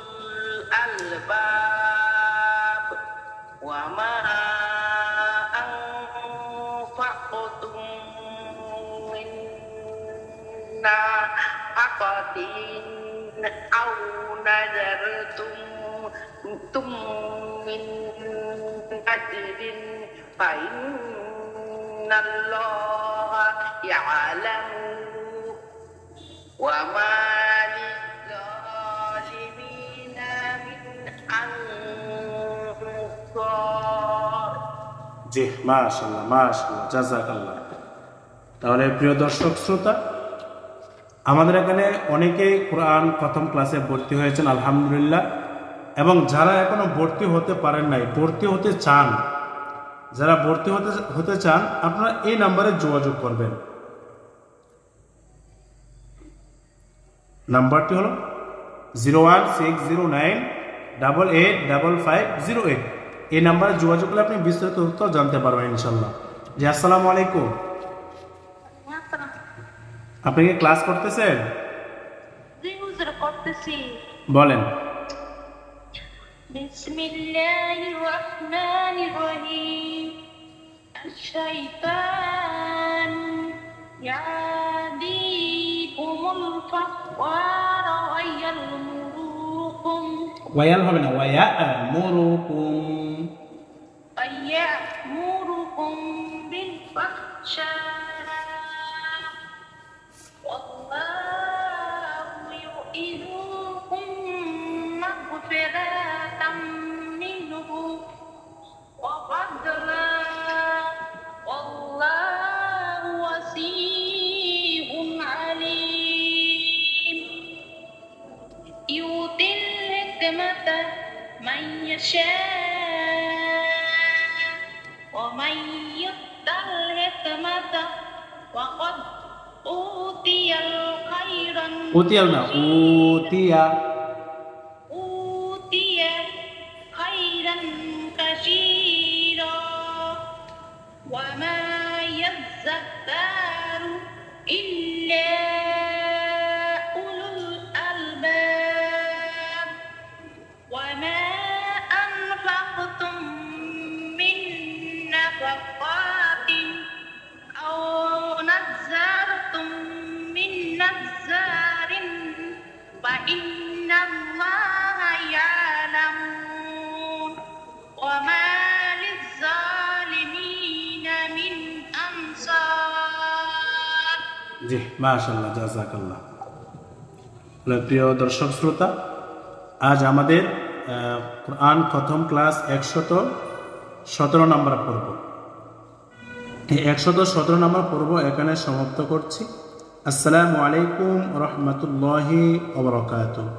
الألباب وما أنفقتم من نفقة أو نذرتم من أجر فإن الله يعلم وما للظالمين من أنصار জি মাশাআল্লাহ মাশাআল্লাহ জাযাকাল্লাহ। তাহলে প্রিয় দর্শক শ্রোতা, আমাদের এখানে অনেকেই কোরআন প্রথম ক্লাসে ভর্তি হয়েছেন আলহামদুলিল্লাহ, এবং যারা এখনো ভর্তি হতে পারেন নাই, ভর্তি হতে চান, যারা ভর্তি হতে চান আপনারা এই নাম্বারে যোগাযোগ করবেন। নাম্বারটি হলো 01609885508। এই নাম্বারে যোগাযোগ করলে আপনি বিস্তারিত তথ্য জানতে পারবেন ইনশাল্লাহ। জি আসসালামু আলাইকুম। আপনি কি ক্লাস করতেছেন? জি হুজুর, করতেছি। বলেন। বিসমিল্লাহির রহমানির রহিম। আশ-শাইতান ইয়াদিকুমুল ফাকরা ওয়া ইয়ামুরুকুম ওয়ায়াল হবে না, ওয়ায়ামুরুকুম বিল ফাহশা ওয়াল্লাহু مغفرة منه وفضلا والله وسيع عليم يؤتي الحكمة من يشاء ومن يؤت الحكمة وقد أوتي خيرا উতিয়াল না উতিয়া أوتي خيرا كثيرا وما يذكر إلا أولو الألباب وما أنفقتم من نفقات أو نذرتم من نذر فإن الله يعلم وما للظالمين من أنصار জি মাশাআল্লাহ জাযাকাল্লাহ। প্রিয় দর্শক শ্রোতা, আজ আমাদের কোরআন প্রথম ক্লাস 117 নম্বর পর্ব, এই 117 নম্বর পর্ব এখানে সমাপ্ত করছি। আসসালামু আলাইকুম ওয়া রাহমাতুল্লাহি ওয়া বারাকাতুহু।